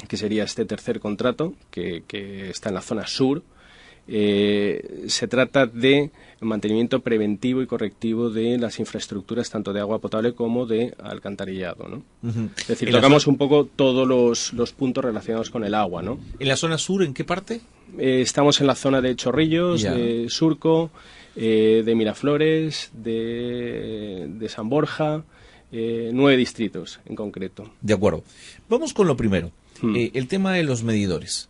que sería este tercer contrato, que está en la zona sur, se trata de mantenimiento preventivo y correctivo de las infraestructuras tanto de agua potable como de alcantarillado, ¿no? Es decir, tocamos un poco todos los puntos relacionados con el agua, ¿no? ¿En la zona sur, en qué parte? Estamos en la zona de Chorrillos, Ya. de Surco, de Miraflores, de San Borja, 9 distritos en concreto. De acuerdo. Vamos con lo primero, el tema de los medidores.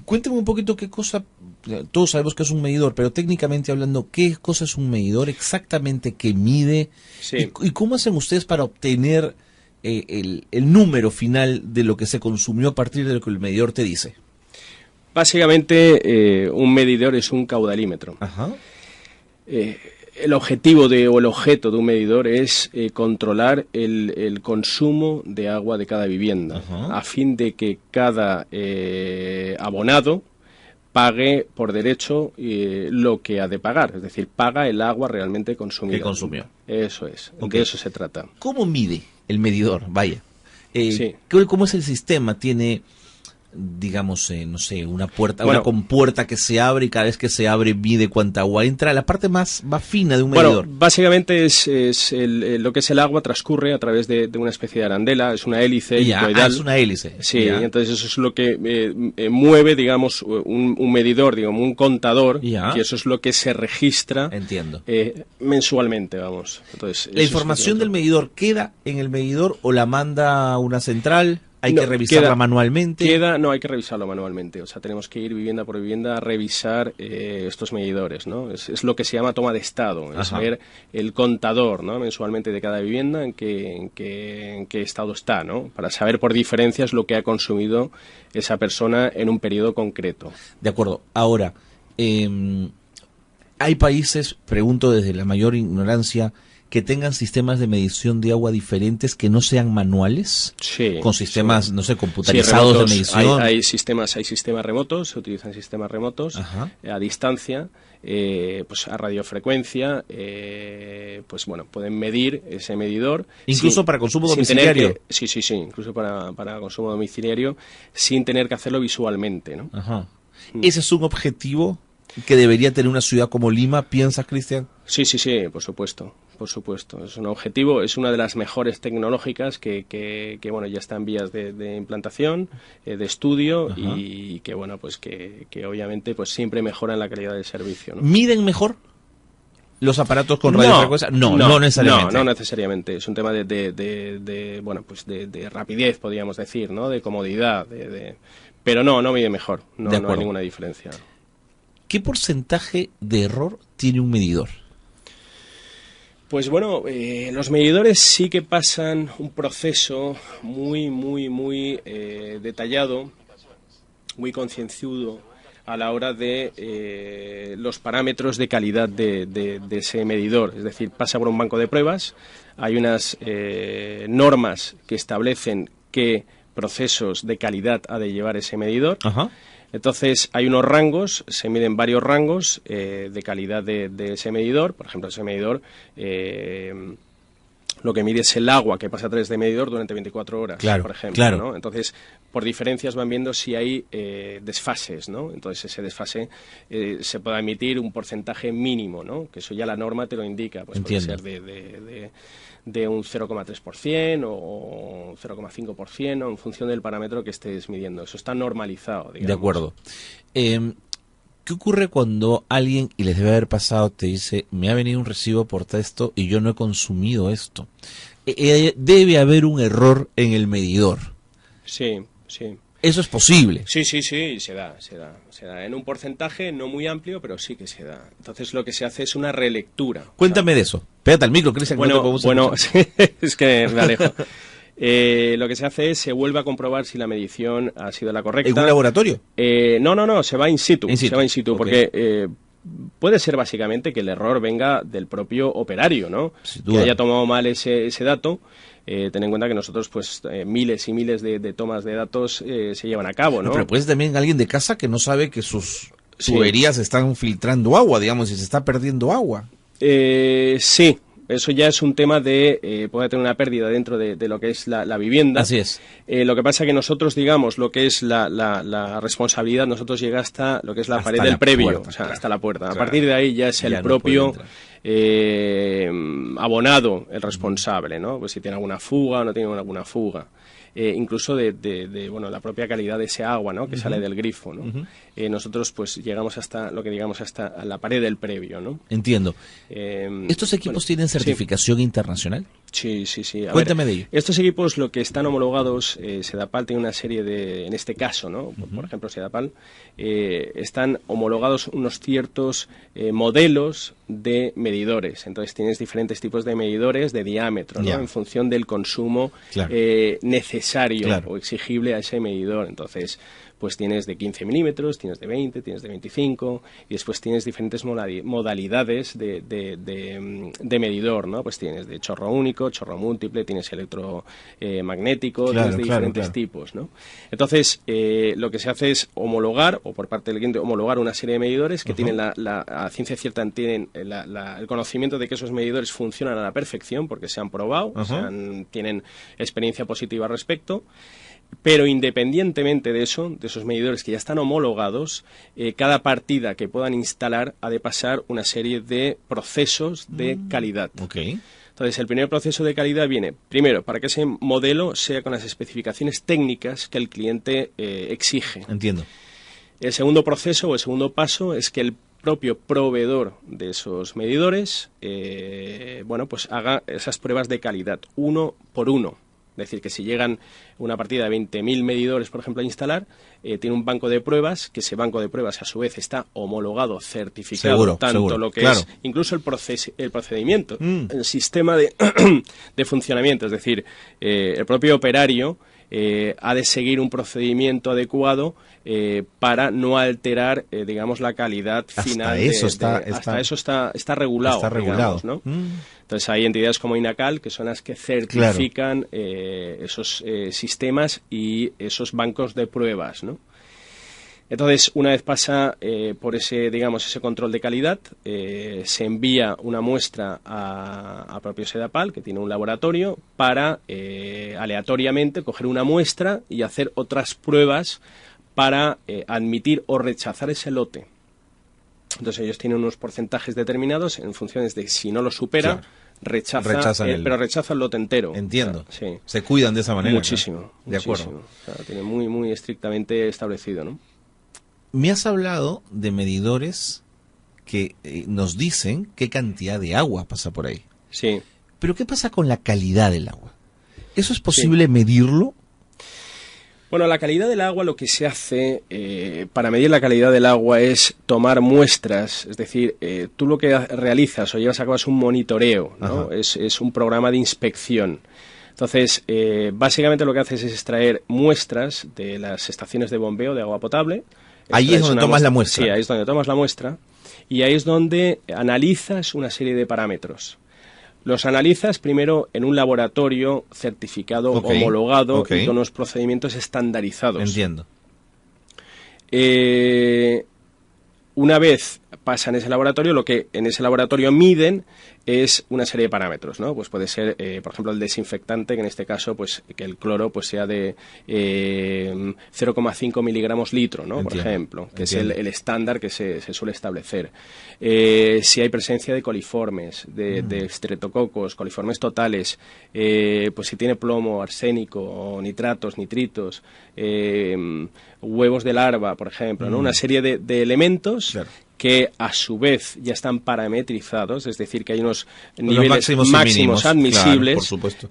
Cuénteme un poquito qué cosa, todos sabemos que es un medidor, pero técnicamente hablando, ¿qué cosa es un medidor exactamente que mide? Sí. ¿Y cómo hacen ustedes para obtener el número final de lo que se consumió a partir de lo que el medidor te dice? Básicamente, un medidor es un caudalímetro. Ajá. El objetivo o el objeto de un medidor es controlar el consumo de agua de cada vivienda, a fin de que cada abonado pague por derecho lo que ha de pagar, es decir, paga el agua realmente consumida. Que consumió. Eso es, Ok. de eso se trata. ¿Cómo mide el medidor? Vaya. Sí. ¿Cómo es el sistema? ¿Tiene, digamos, no sé, una puerta, Bueno, una compuerta que se abre y cada vez que se abre mide cuánta agua entra? La parte más fina de un medidor. Bueno, básicamente es lo que es el agua transcurre a través de una especie de arandela, es una hélice Ya, helicoidal. es una hélice. Sí, Ya. y entonces eso es lo que mueve, digamos, un medidor, digamos, un contador, Ya. que eso es lo que se registra Entiendo. mensualmente, vamos. Entonces, ¿La información del medidor queda en el medidor o la manda a una central? ¿Hay que revisarla manualmente? No, hay que revisarlo manualmente. O sea, tenemos que ir vivienda por vivienda a revisar estos medidores, ¿no? Es lo que se llama toma de estado. Es Ajá. ver el contador, ¿no? Mensualmente de cada vivienda en qué estado está, ¿no? Para saber por diferencias lo que ha consumido esa persona en un periodo concreto. De acuerdo. Ahora, hay países, pregunto desde la mayor ignorancia, que tengan sistemas de medición de agua diferentes que no sean manuales, Sí, con sistemas, sí. no sé, Sí, computarizados remotos. de medición. Hay sistemas remotos, se utilizan sistemas remotos a distancia, pues a radiofrecuencia, pues bueno, pueden medir ese medidor. Incluso para consumo sin tener domiciliario. sí, incluso para consumo domiciliario, sin tener que hacerlo visualmente, ¿no? Ajá. ¿Ese es un objetivo que debería tener una ciudad como Lima, piensas, Cristian? Sí, por supuesto. Es un objetivo, es una de las mejores tecnológicas que bueno, ya está en vías de implantación, de estudio. Ajá. Y que bueno, pues que obviamente pues siempre mejoran la calidad del servicio, ¿no? ¿Miden mejor los aparatos con radiofrecuencia? No necesariamente. No necesariamente. Es un tema bueno, pues de rapidez, podríamos decir, ¿no? De comodidad, pero no mide mejor. No hay ninguna diferencia. ¿Qué porcentaje de error tiene un medidor? Pues bueno, los medidores sí que pasan un proceso muy detallado, muy concienzudo a la hora de los parámetros de calidad de ese medidor. Es decir, pasa por un banco de pruebas, hay unas normas que establecen qué procesos de calidad ha de llevar ese medidor. Ajá. Entonces hay unos rangos, se miden varios rangos de calidad de ese medidor. Por ejemplo, ese medidor lo que mide es el agua que pasa a través de medidor durante 24 horas, Claro, por ejemplo. claro. ¿no? Entonces, por diferencias van viendo si hay desfases, ¿no? Entonces, ese desfase se puede emitir un porcentaje mínimo, ¿no? Que eso ya la norma te lo indica. Pues puede Entiendo. ser de un 0,3% o un 0,5% o en función del parámetro que estés midiendo. Eso está normalizado, digamos. De acuerdo. ¿Qué ocurre cuando alguien, y les debe haber pasado, te dice, me ha venido un recibo por esto y yo no he consumido esto? Debe haber un error en el medidor. Sí. Eso es posible. Sí, se da. En un porcentaje no muy amplio, pero sí que se da. Entonces lo que se hace es una relectura. Cuéntame de eso. Pégate al micro, Cristian, que no te podemos escuchar. Es que me alejo. Lo que se hace es, se vuelve a comprobar si la medición ha sido la correcta. ¿En un laboratorio? No, se va in situ. Se va in situ, ok. porque puede ser básicamente que el error venga del propio operario, ¿no? Sin Que duda. haya tomado mal ese dato. Ten en cuenta que nosotros, pues, miles y miles de tomas de datos se llevan a cabo, ¿no? Pero puede ser también alguien de casa que no sabe que sus Sí. tuberías están filtrando agua, digamos, y se está perdiendo agua. Sí, eso ya es un tema de puede tener una pérdida dentro de lo que es la vivienda. Así es. Lo que pasa que nosotros, digamos, lo que es la responsabilidad, nosotros llega hasta lo que es la pared del previo, puerta, o sea, claro, hasta la puerta. claro. A partir de ahí ya es Ya el no propio puede entrar. abonado el responsable, ¿no? Pues si tiene alguna fuga o no tiene alguna fuga. Incluso bueno, la propia calidad de ese agua, ¿no? Que sale del grifo, ¿no? Nosotros pues llegamos hasta lo que digamos hasta la pared del previo, ¿no? Entiendo. ¿Estos equipos tienen certificación internacional? Sí. Cuéntame de ello. Estos equipos, lo que están homologados, Sedapal tiene una serie de, en este caso, ¿no? Por ejemplo, Sedapal, están homologados unos ciertos modelos de medidores. Entonces tienes diferentes tipos de medidores de diámetro, ¿no? En función del consumo necesario o exigible a ese medidor. Entonces, pues tienes de 15 milímetros, tienes de 20, tienes de 25 y después tienes diferentes modalidades de medidor, ¿no? Pues tienes de chorro único, chorro múltiple, tienes electromagnético, tienes de diferentes tipos, ¿no? Entonces, lo que se hace es homologar, o por parte del cliente, homologar una serie de medidores que tienen a ciencia cierta tienen el conocimiento de que esos medidores funcionan a la perfección porque se han probado, tienen experiencia positiva al respecto. Pero independientemente de eso, de esos medidores que ya están homologados, cada partida que puedan instalar ha de pasar una serie de procesos de calidad. Entonces, el primer proceso de calidad viene, primero, para que ese modelo sea con las especificaciones técnicas que el cliente exige. Entiendo. El segundo proceso o el segundo paso es que el propio proveedor de esos medidores, pues haga esas pruebas de calidad, uno por uno. Es decir, que si llegan una partida de 20.000 medidores, por ejemplo, a instalar, tiene un banco de pruebas, que ese banco de pruebas a su vez está homologado, certificado, lo que es incluso el procedimiento, el sistema de funcionamiento. Es decir, el propio operario ha de seguir un procedimiento adecuado para no alterar, digamos, la calidad final. Hasta eso está regulado. Está regulado. Digamos, ¿no? Entonces hay entidades como INACAL que son las que certifican esos sistemas y esos bancos de pruebas, ¿no? Entonces, una vez pasa por ese control de calidad, se envía una muestra a propio Sedapal, que tiene un laboratorio, para aleatoriamente coger una muestra y hacer otras pruebas para admitir o rechazar ese lote. Entonces ellos tienen unos porcentajes determinados en función de si no lo supera, rechaza el lote entero. Entiendo. O sea, sí. Se cuidan de esa manera. Muchísimo. De acuerdo. O sea, tiene muy, muy estrictamente establecido, ¿no? Me has hablado de medidores que nos dicen qué cantidad de agua pasa por ahí. Sí. Pero ¿qué pasa con la calidad del agua? ¿Eso es posible medirlo? Bueno, la calidad del agua, lo que se hace para medir la calidad del agua es tomar muestras, es decir, tú lo que realizas o llevas a cabo es un monitoreo, ¿no? Es un programa de inspección. Entonces, básicamente lo que haces es extraer muestras de las estaciones de bombeo de agua potable. Ahí es donde tomas la muestra. Sí, ahí es donde tomas la muestra y ahí es donde analizas una serie de parámetros. Los analizas primero en un laboratorio certificado, homologado y con unos procedimientos estandarizados. Entiendo. Una vez pasan ese laboratorio, lo que en ese laboratorio miden es una serie de parámetros, ¿no? Pues puede ser, por ejemplo, el desinfectante, que en este caso, pues que el cloro pues sea de 0,5 miligramos litro, ¿no? Por ejemplo, que es el estándar que se suele establecer. Si hay presencia de coliformes, de estreptococos, coliformes totales, pues si tiene plomo, arsénico, o nitratos, nitritos, huevos de larva, por ejemplo, ¿no? Una serie de elementos que a su vez ya están parametrizados, es decir, que hay unos niveles máximos admisibles, por supuesto.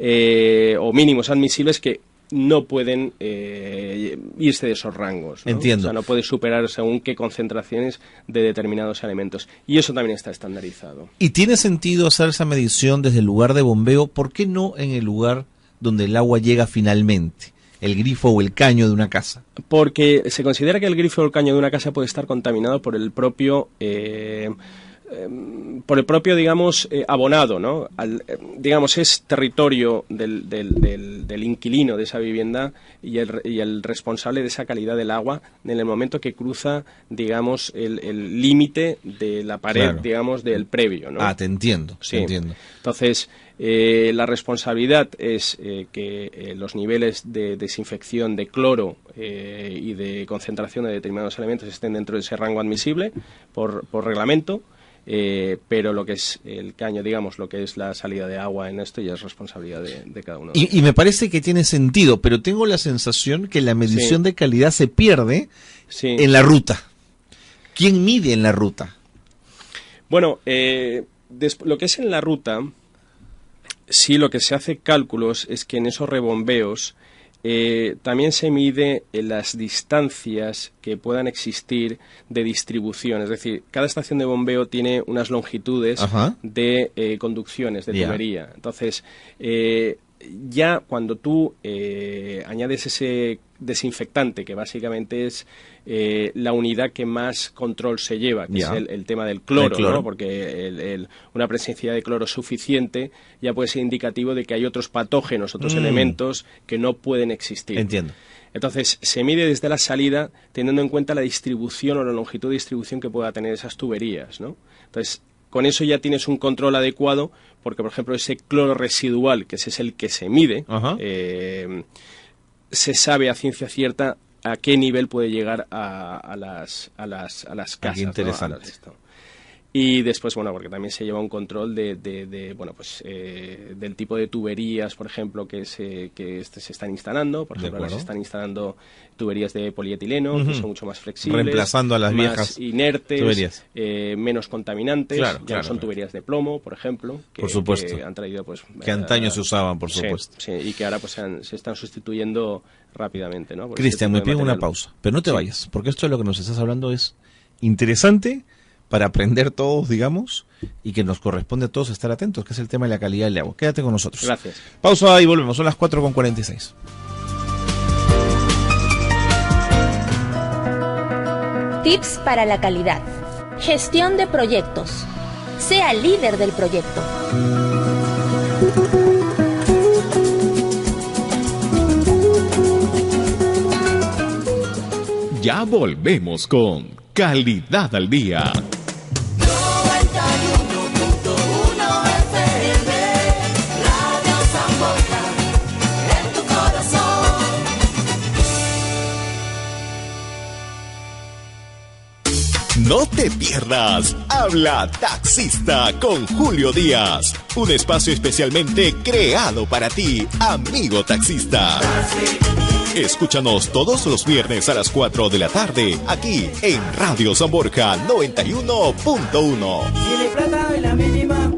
O mínimos admisibles que no pueden irse de esos rangos, ¿no? Entiendo. O sea, no puede superar según qué concentraciones de determinados elementos. Y eso también está estandarizado. ¿Y tiene sentido hacer esa medición desde el lugar de bombeo? ¿Por qué no en el lugar donde el agua llega finalmente? El grifo o el caño de una casa. Porque se considera que el grifo o el caño de una casa puede estar contaminado por el propio por el propio, digamos, abonado, ¿no? Digamos, es territorio del inquilino de esa vivienda y el responsable de esa calidad del agua en el momento que cruza, digamos, el límite de la pared, Claro. digamos, del previo, ¿no? Te entiendo. Sí. Te entiendo. Entonces, la responsabilidad es que los niveles de desinfección de cloro y de concentración de determinados elementos estén dentro de ese rango admisible por reglamento. Pero lo que es el caño, digamos, lo que es la salida de agua en esto ya es responsabilidad de cada uno. Y me parece que tiene sentido, pero tengo la sensación que la medición de calidad se pierde en la ruta. ¿Quién mide en la ruta? Bueno, lo que es en la ruta, sí, lo que se hace cálculos es que en esos rebombeos también se mide las distancias que puedan existir de distribución. Es decir, cada estación de bombeo tiene unas longitudes de conducciones, de tubería. Entonces, ya cuando tú añades ese desinfectante, que básicamente es la unidad que más control se lleva, que es el tema del cloro, ¿no? Porque una presencia de cloro suficiente ya puede ser indicativo de que hay otros patógenos, otros elementos que no pueden existir. Entiendo. Entonces, se mide desde la salida teniendo en cuenta la distribución o la longitud de distribución que pueda tener esas tuberías, ¿no? Entonces, con eso ya tienes un control adecuado, porque, por ejemplo, ese cloro residual, que ese es el que se mide, se sabe a ciencia cierta a qué nivel puede llegar a las casas. Qué interesante. ¿no? A esto. Y después, bueno, porque también se lleva un control del tipo de tuberías, por ejemplo, que se están instalando. Por ejemplo, ahora se están instalando tuberías de polietileno, que son mucho más flexibles. Reemplazando a las más viejas inertes, tuberías. Menos contaminantes. Ya no son tuberías de plomo, por ejemplo. Por supuesto. Que han traído, pues... Que antaño se usaban, por supuesto. Sí, y que ahora pues se están sustituyendo rápidamente, ¿no? Cristian, me pido una pausa, pero no te vayas, porque esto de lo que nos estás hablando es interesante para aprender todos, digamos, y que nos corresponde a todos estar atentos, que es el tema de la calidad del agua. Quédate con nosotros. Gracias. Pausa y volvemos, son las 4:46. Tips para la calidad. Gestión de proyectos. Sea líder del proyecto. Ya volvemos con Calidad al Día. 91.1 FM, Radio San Borja, en tu corazón. No te pierdas Habla Taxista con Julio Díaz, un espacio especialmente creado para ti, amigo taxista. Escúchanos todos los viernes a las 4 de la tarde, aquí en Radio San Borja 91.1. Tiene plata en la mínima.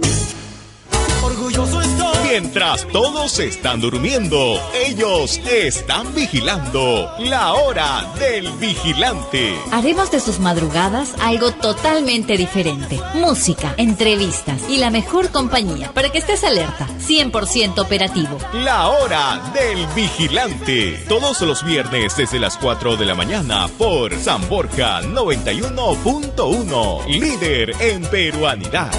Orgulloso estoy. Mientras todos están durmiendo, ellos están vigilando. La hora del vigilante. Haremos de sus madrugadas algo totalmente diferente. Música, entrevistas y la mejor compañía para que estés alerta, 100% operativo. La hora del vigilante. Todos los viernes desde las 4 de la mañana por San Borja 91.1. Líder en peruanidad.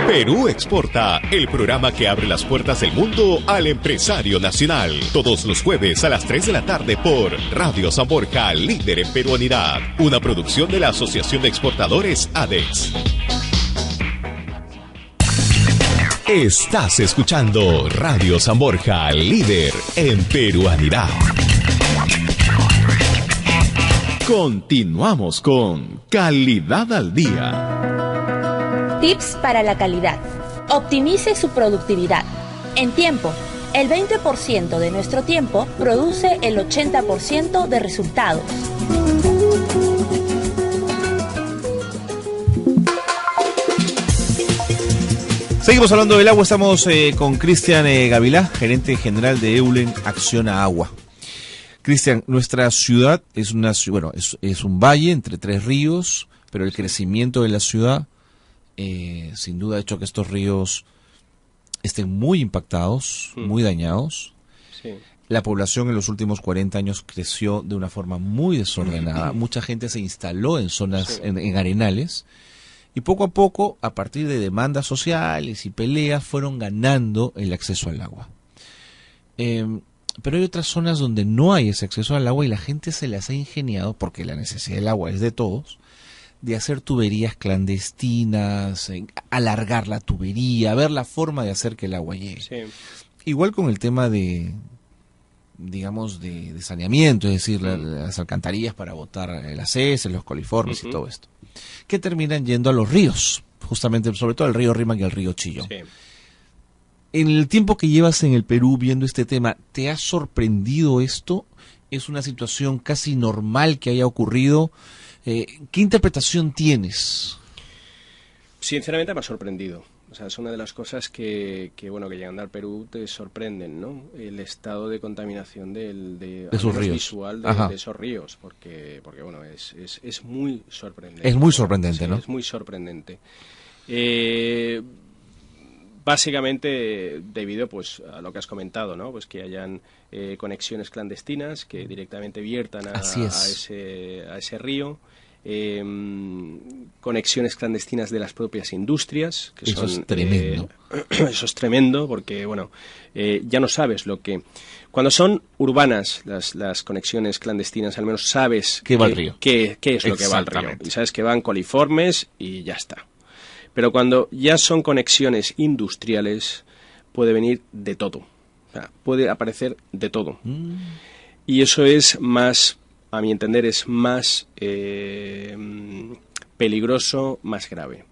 Perú Exporta, el programa que abre las puertas del mundo al empresario nacional. Todos los jueves a las 3 de la tarde por Radio San Borja, líder en peruanidad. Una producción de la Asociación de Exportadores ADEX. Estás escuchando Radio San Borja, líder en peruanidad. Continuamos con Calidad al Día. Tips para la calidad. Optimice su productividad. En tiempo, el 20% de nuestro tiempo produce el 80% de resultados. Seguimos hablando del agua, estamos con Cristian Gavilá, gerente general de Eulen Acciona Agua. Cristian, nuestra ciudad es es un valle entre 3 ríos, pero el crecimiento de la ciudad sin duda ha hecho que estos ríos estén muy impactados, muy dañados. Sí. La población en los últimos 40 años creció de una forma muy desordenada. Mucha gente se instaló en zonas, en arenales, y poco a poco, a partir de demandas sociales y peleas, fueron ganando el acceso al agua. Pero hay otras zonas donde no hay ese acceso al agua y la gente se las ha ingeniado, porque la necesidad del agua es de todos, de hacer tuberías clandestinas, alargar la tubería, ver la forma de hacer que el agua llegue. Sí. Igual con el tema de saneamiento, es decir, las alcantarillas para botar las heces, los coliformes y todo esto, que terminan yendo a los ríos, justamente, sobre todo al río Rímac y al río Chillón. Sí. En el tiempo que llevas en el Perú viendo este tema, ¿te ha sorprendido esto? ¿Es una situación casi normal que haya ocurrido? ¿Qué interpretación tienes? Sinceramente me ha sorprendido. O sea, es una de las cosas que llegando al Perú te sorprenden, ¿no? El estado de contaminación de esos ríos. Visual de esos ríos, porque bueno, es muy sorprendente. Es muy sorprendente, sí, ¿no? Es muy sorprendente. Básicamente debido pues a lo que has comentado, ¿no? Pues que hayan conexiones clandestinas que directamente viertan a ese río. Conexiones clandestinas de las propias industrias, que eso son es tremendo. Eso es tremendo porque ya no sabes lo que cuando son urbanas las conexiones clandestinas, al menos sabes qué va al río, qué es lo que va al río, y sabes que van coliformes y ya está. Pero cuando ya son conexiones industriales puede venir de todo, o sea, puede aparecer de todo, y eso es más, a mi entender, es más peligroso, más grave.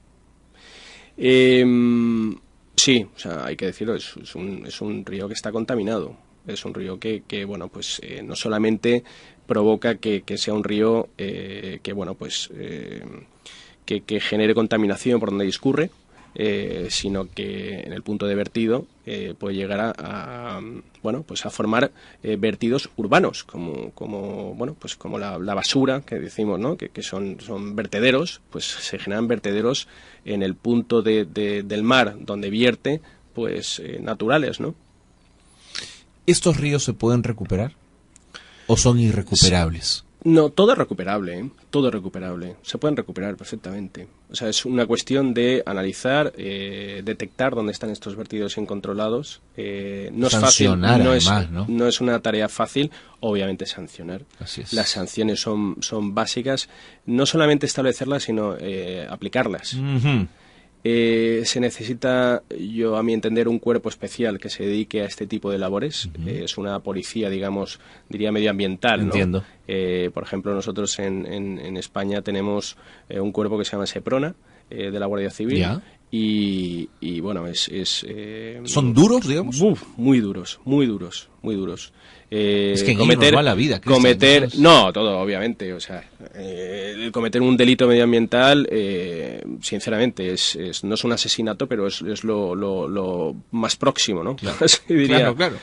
Sí, o sea, hay que decirlo, es un río que está contaminado. Es un río que no solamente provoca que sea un río que genere contaminación por donde discurre, sino que en el punto de vertido puede llegar a formar vertidos urbanos, como la basura que decimos, ¿no? que son vertederos, pues se generan vertederos en el punto del mar donde vierte, pues naturales, ¿no? ¿Estos ríos se pueden recuperar o son irrecuperables? No, todo es recuperable, ¿eh? Todo es recuperable. Se pueden recuperar perfectamente. O sea, es una cuestión de analizar, detectar dónde están estos vertidos incontrolados. No es fácil, no es una tarea fácil, obviamente sancionar. Así es. Las sanciones son básicas, no solamente establecerlas, sino aplicarlas. Se necesita, a mi entender, un cuerpo especial que se dedique a este tipo de labores. Es una policía, diría medioambiental, ¿no? Entiendo. Por ejemplo, nosotros en España tenemos un cuerpo que se llama SEPRONA, de la Guardia Civil. ¿Ya? Y bueno, ¿son duros, digamos? Muy duros. Es que cometer la vida, no, todo, obviamente. O sea, cometer un delito medioambiental, sinceramente, no es un asesinato, pero es lo más próximo, ¿no? Claro. Claro.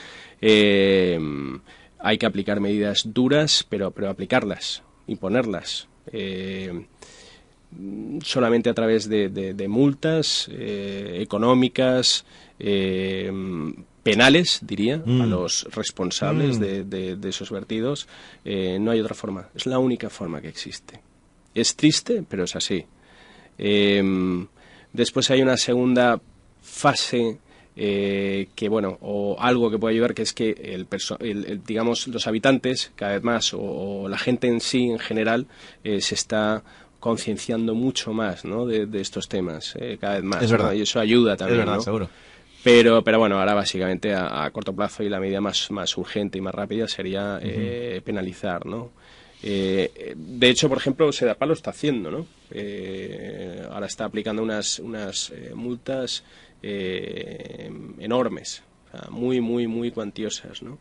Hay que aplicar medidas duras, pero aplicarlas, imponerlas. Solamente a través de multas económicas, penales, diría, a los responsables de esos vertidos. No hay otra forma, es la única forma que existe. Es triste, pero es así. Después hay una segunda fase o algo que puede ayudar, que es que digamos, los habitantes cada vez más, o la gente en sí, en general, se está concienciando mucho más, ¿no? de estos temas, cada vez más. Es verdad. ¿no? Y eso ayuda también. Es verdad, ¿no? seguro. Pero bueno, ahora básicamente a corto plazo, y la medida más urgente y más rápida sería penalizar, ¿no? De hecho, por ejemplo, Sedapal lo está haciendo, ¿no? Ahora está aplicando unas multas enormes, o sea, muy cuantiosas, ¿no?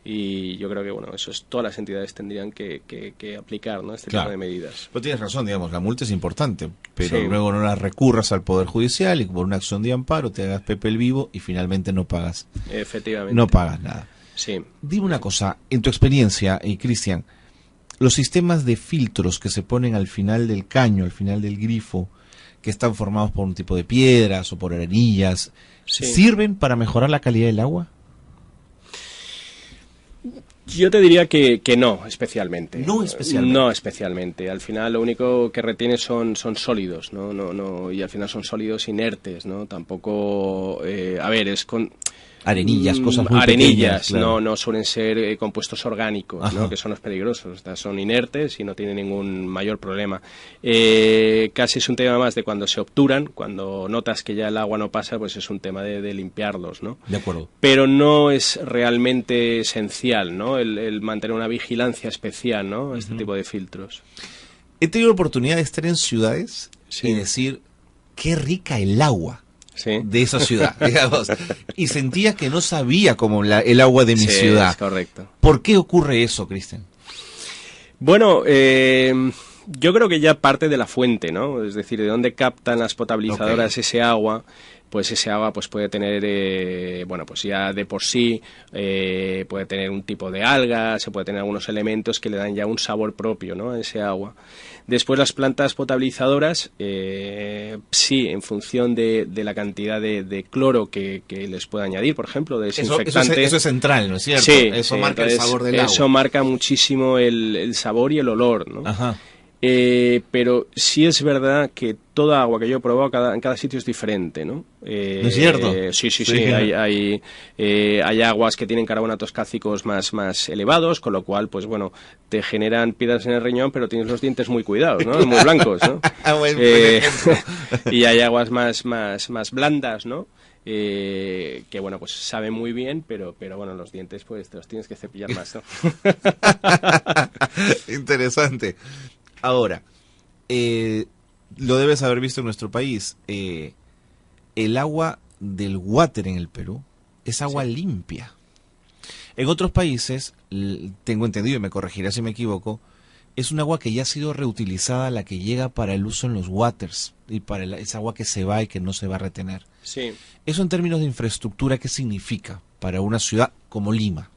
Y yo creo que eso todas las entidades tendrían que aplicar, ¿no? Este tipo de medidas. Pero tienes razón, digamos, la multa es importante, pero Sí. luego no la recurras al Poder Judicial y por una acción de amparo te hagas Pepe el Vivo y finalmente no pagas. Efectivamente. No pagas nada. Sí. Dime una cosa, en tu experiencia, Cristian, los sistemas de filtros que se ponen al final del caño, al final del grifo, que están formados por un tipo de piedras o por arenillas, Sí. ¿sirven para mejorar la calidad del agua? Yo te diría que no, especialmente. No especialmente. No especialmente. Al final lo único que retiene son sólidos, ¿no? Y al final son sólidos inertes, ¿no? Tampoco, es con... Arenillas, cosas muy arenillas, pequeñas, claro. no suelen ser compuestos orgánicos, ¿no? Que son los peligrosos. Son inertes y no tienen ningún mayor problema. Casi es un tema más de cuando se obturan, cuando notas que ya el agua no pasa, pues es un tema de limpiarlos, ¿no? De acuerdo. Pero no es realmente esencial, ¿no? El mantener una vigilancia especial, ¿no? Este tipo de filtros. He tenido la oportunidad de estar en ciudades y decir, qué rica el agua. Sí. De esa ciudad, digamos, y sentía que no sabía como el agua de mi ciudad. Es correcto. ¿Por qué ocurre eso, Cristian? Bueno, yo creo que ya parte de la fuente, ¿no? Es decir, de dónde captan las potabilizadoras ese agua. Pues ese agua pues puede tener, pues ya de por sí puede tener un tipo de algas, se puede tener algunos elementos que le dan ya un sabor propio, ¿no? A ese agua. Después las plantas potabilizadoras, sí, en función de la cantidad de cloro que les pueda añadir, por ejemplo, de desinfectante. Eso es central, ¿no es cierto? Sí, eso marca el sabor del agua. Eso marca muchísimo el sabor y el olor, ¿no? Ajá. Pero sí es verdad que toda agua que yo he probado en cada sitio es diferente, ¿no? ¿No es cierto? Sí. Hay aguas que tienen carbonatos cálcicos más elevados, con lo cual, pues bueno, te generan piedras en el riñón, pero tienes los dientes muy cuidados, ¿no? Muy blancos, ¿no? Y hay aguas más blandas, ¿no? Que bueno, pues saben muy bien, pero bueno, los dientes pues te los tienes que cepillar más, ¿no? Interesante. Ahora, lo debes haber visto en nuestro país, el agua del water en el Perú es agua limpia. En otros países, tengo entendido, y me corregirá si me equivoco, es un agua que ya ha sido reutilizada, la que llega para el uso en los waters, y para esa agua que se va y que no se va a retener. Sí. Eso en términos de infraestructura, ¿qué significa para una ciudad como Lima?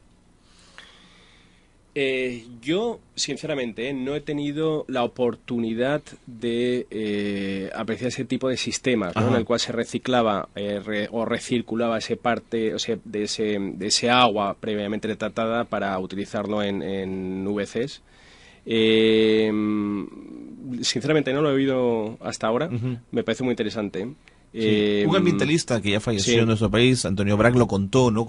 Yo, sinceramente, no he tenido la oportunidad de apreciar ese tipo de sistemas, ¿no? En el cual se reciclaba o recirculaba ese parte, o sea, de ese agua previamente tratada para utilizarlo en VCs. Sinceramente no lo he oído hasta ahora. Me parece muy interesante. Sí. Un ambientalista que ya falleció en nuestro país, Antonio Brac, lo contó, ¿no?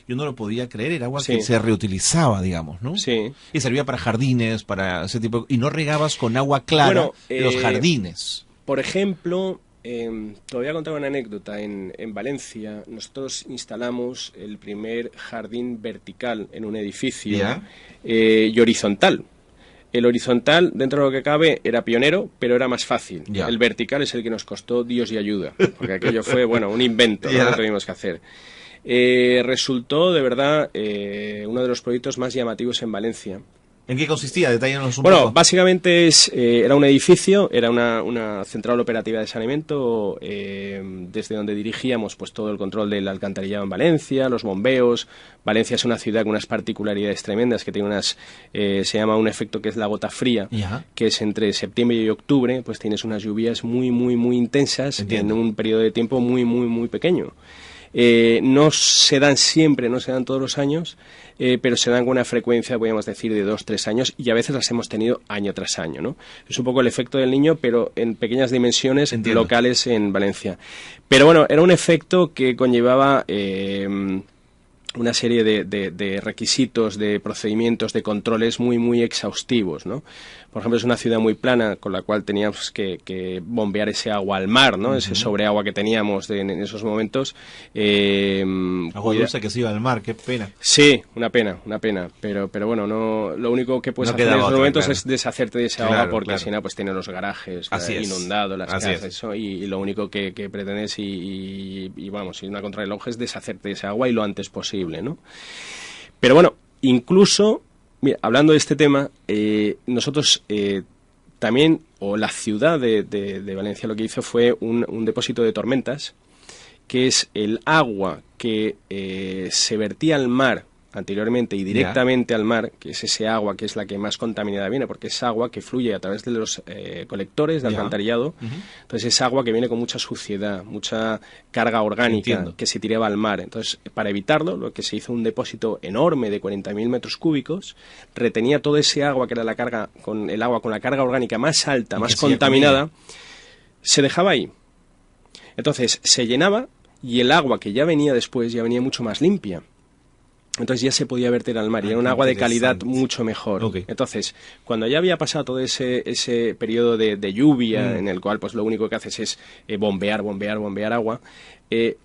Yo no lo podía creer, era agua que se reutilizaba, digamos, ¿no? Sí. Y servía para jardines, para ese tipo, y no regabas con agua clara los jardines. Por ejemplo, te voy a contar una anécdota. En Valencia nosotros instalamos el primer jardín vertical en un edificio y horizontal. El horizontal, dentro de lo que cabe, era pionero, pero era más fácil. El vertical es el que nos costó Dios y ayuda, porque aquello fue, bueno, un invento, ¿no? Que tuvimos que hacer. Resultó, de verdad, uno de los proyectos más llamativos en Valencia. ¿En qué consistía? Detállanos un poco. Bueno, básicamente era un edificio, era una central operativa de saneamiento, desde donde dirigíamos pues todo el control del alcantarillado en Valencia, los bombeos. Valencia es una ciudad con unas particularidades tremendas, que tiene se llama un efecto que es la gota fría, que es entre septiembre y octubre, pues tienes unas lluvias muy, muy, muy intensas en un periodo de tiempo muy, muy, muy pequeño. No se dan siempre, no se dan todos los años, pero se dan con una frecuencia, podríamos decir, de 2-3 años, y a veces las hemos tenido año tras año, ¿no? Es un poco el efecto del Niño, pero en pequeñas dimensiones locales en Valencia. Pero bueno, era un efecto que conllevaba una serie de requisitos, de procedimientos, de controles muy, muy exhaustivos, ¿no? Por ejemplo, es una ciudad muy plana, con la cual teníamos que bombear ese agua al mar, ¿no? Ese sobreagua que teníamos en esos momentos. Agua dulce que se iba al mar, qué pena. Sí, una pena. Pero bueno, lo único que puedes hacer en esos momentos es deshacerte de ese agua, porque si no, pues tiene los garajes inundados, las casas, eso, y lo único que pretendes y vamos, y una contrarreloj es deshacerte de ese agua y lo antes posible, ¿no? Pero bueno, incluso, mira, hablando de este tema, nosotros también, o la ciudad de Valencia lo que hizo fue un depósito de tormentas, que es el agua que se vertía al mar anteriormente y directamente al mar, que es ese agua que es la que más contaminada viene, porque es agua que fluye a través de los colectores de alcantarillado. Entonces es agua que viene con mucha suciedad, mucha carga orgánica que se tiraba al mar. Entonces, para evitarlo, lo que se hizo un depósito enorme de 40.000 metros cúbicos, retenía todo ese agua que era la carga con la carga orgánica más alta, más contaminada, se dejaba ahí. Entonces se llenaba y el agua que ya venía después ya venía mucho más limpia. Entonces ya se podía verter al mar y era un agua de calidad mucho mejor. Entonces, cuando ya había pasado todo ese periodo de lluvia, en el cual pues lo único que haces es bombear agua,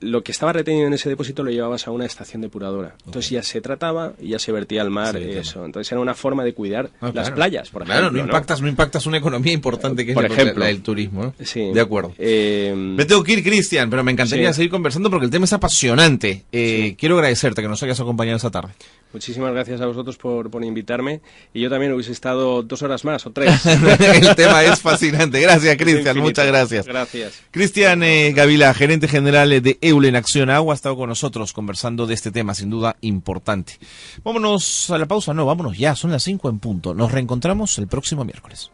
lo que estaba retenido en ese depósito lo llevabas a una estación depuradora. Entonces ya se trataba y ya se vertía al mar eso. Entonces era una forma de cuidar las playas, por ejemplo. Claro, no impactas una economía importante que es la del turismo, ¿no? Sí. De acuerdo. Me tengo que ir, Cristian, pero me encantaría seguir conversando porque el tema es apasionante. Quiero agradecerte que nos hayas acompañado esta tarde. Muchísimas gracias a vosotros por invitarme, y yo también hubiese estado 2 horas más o 3. El tema es fascinante. Gracias, Cristian, muchas gracias. Gracias. Cristian Gavila, gerente general de Eulen Acción Agua, ha estado con nosotros conversando de este tema, sin duda importante. Vámonos a la pausa, vámonos ya, son las 5 en punto. Nos reencontramos el próximo miércoles.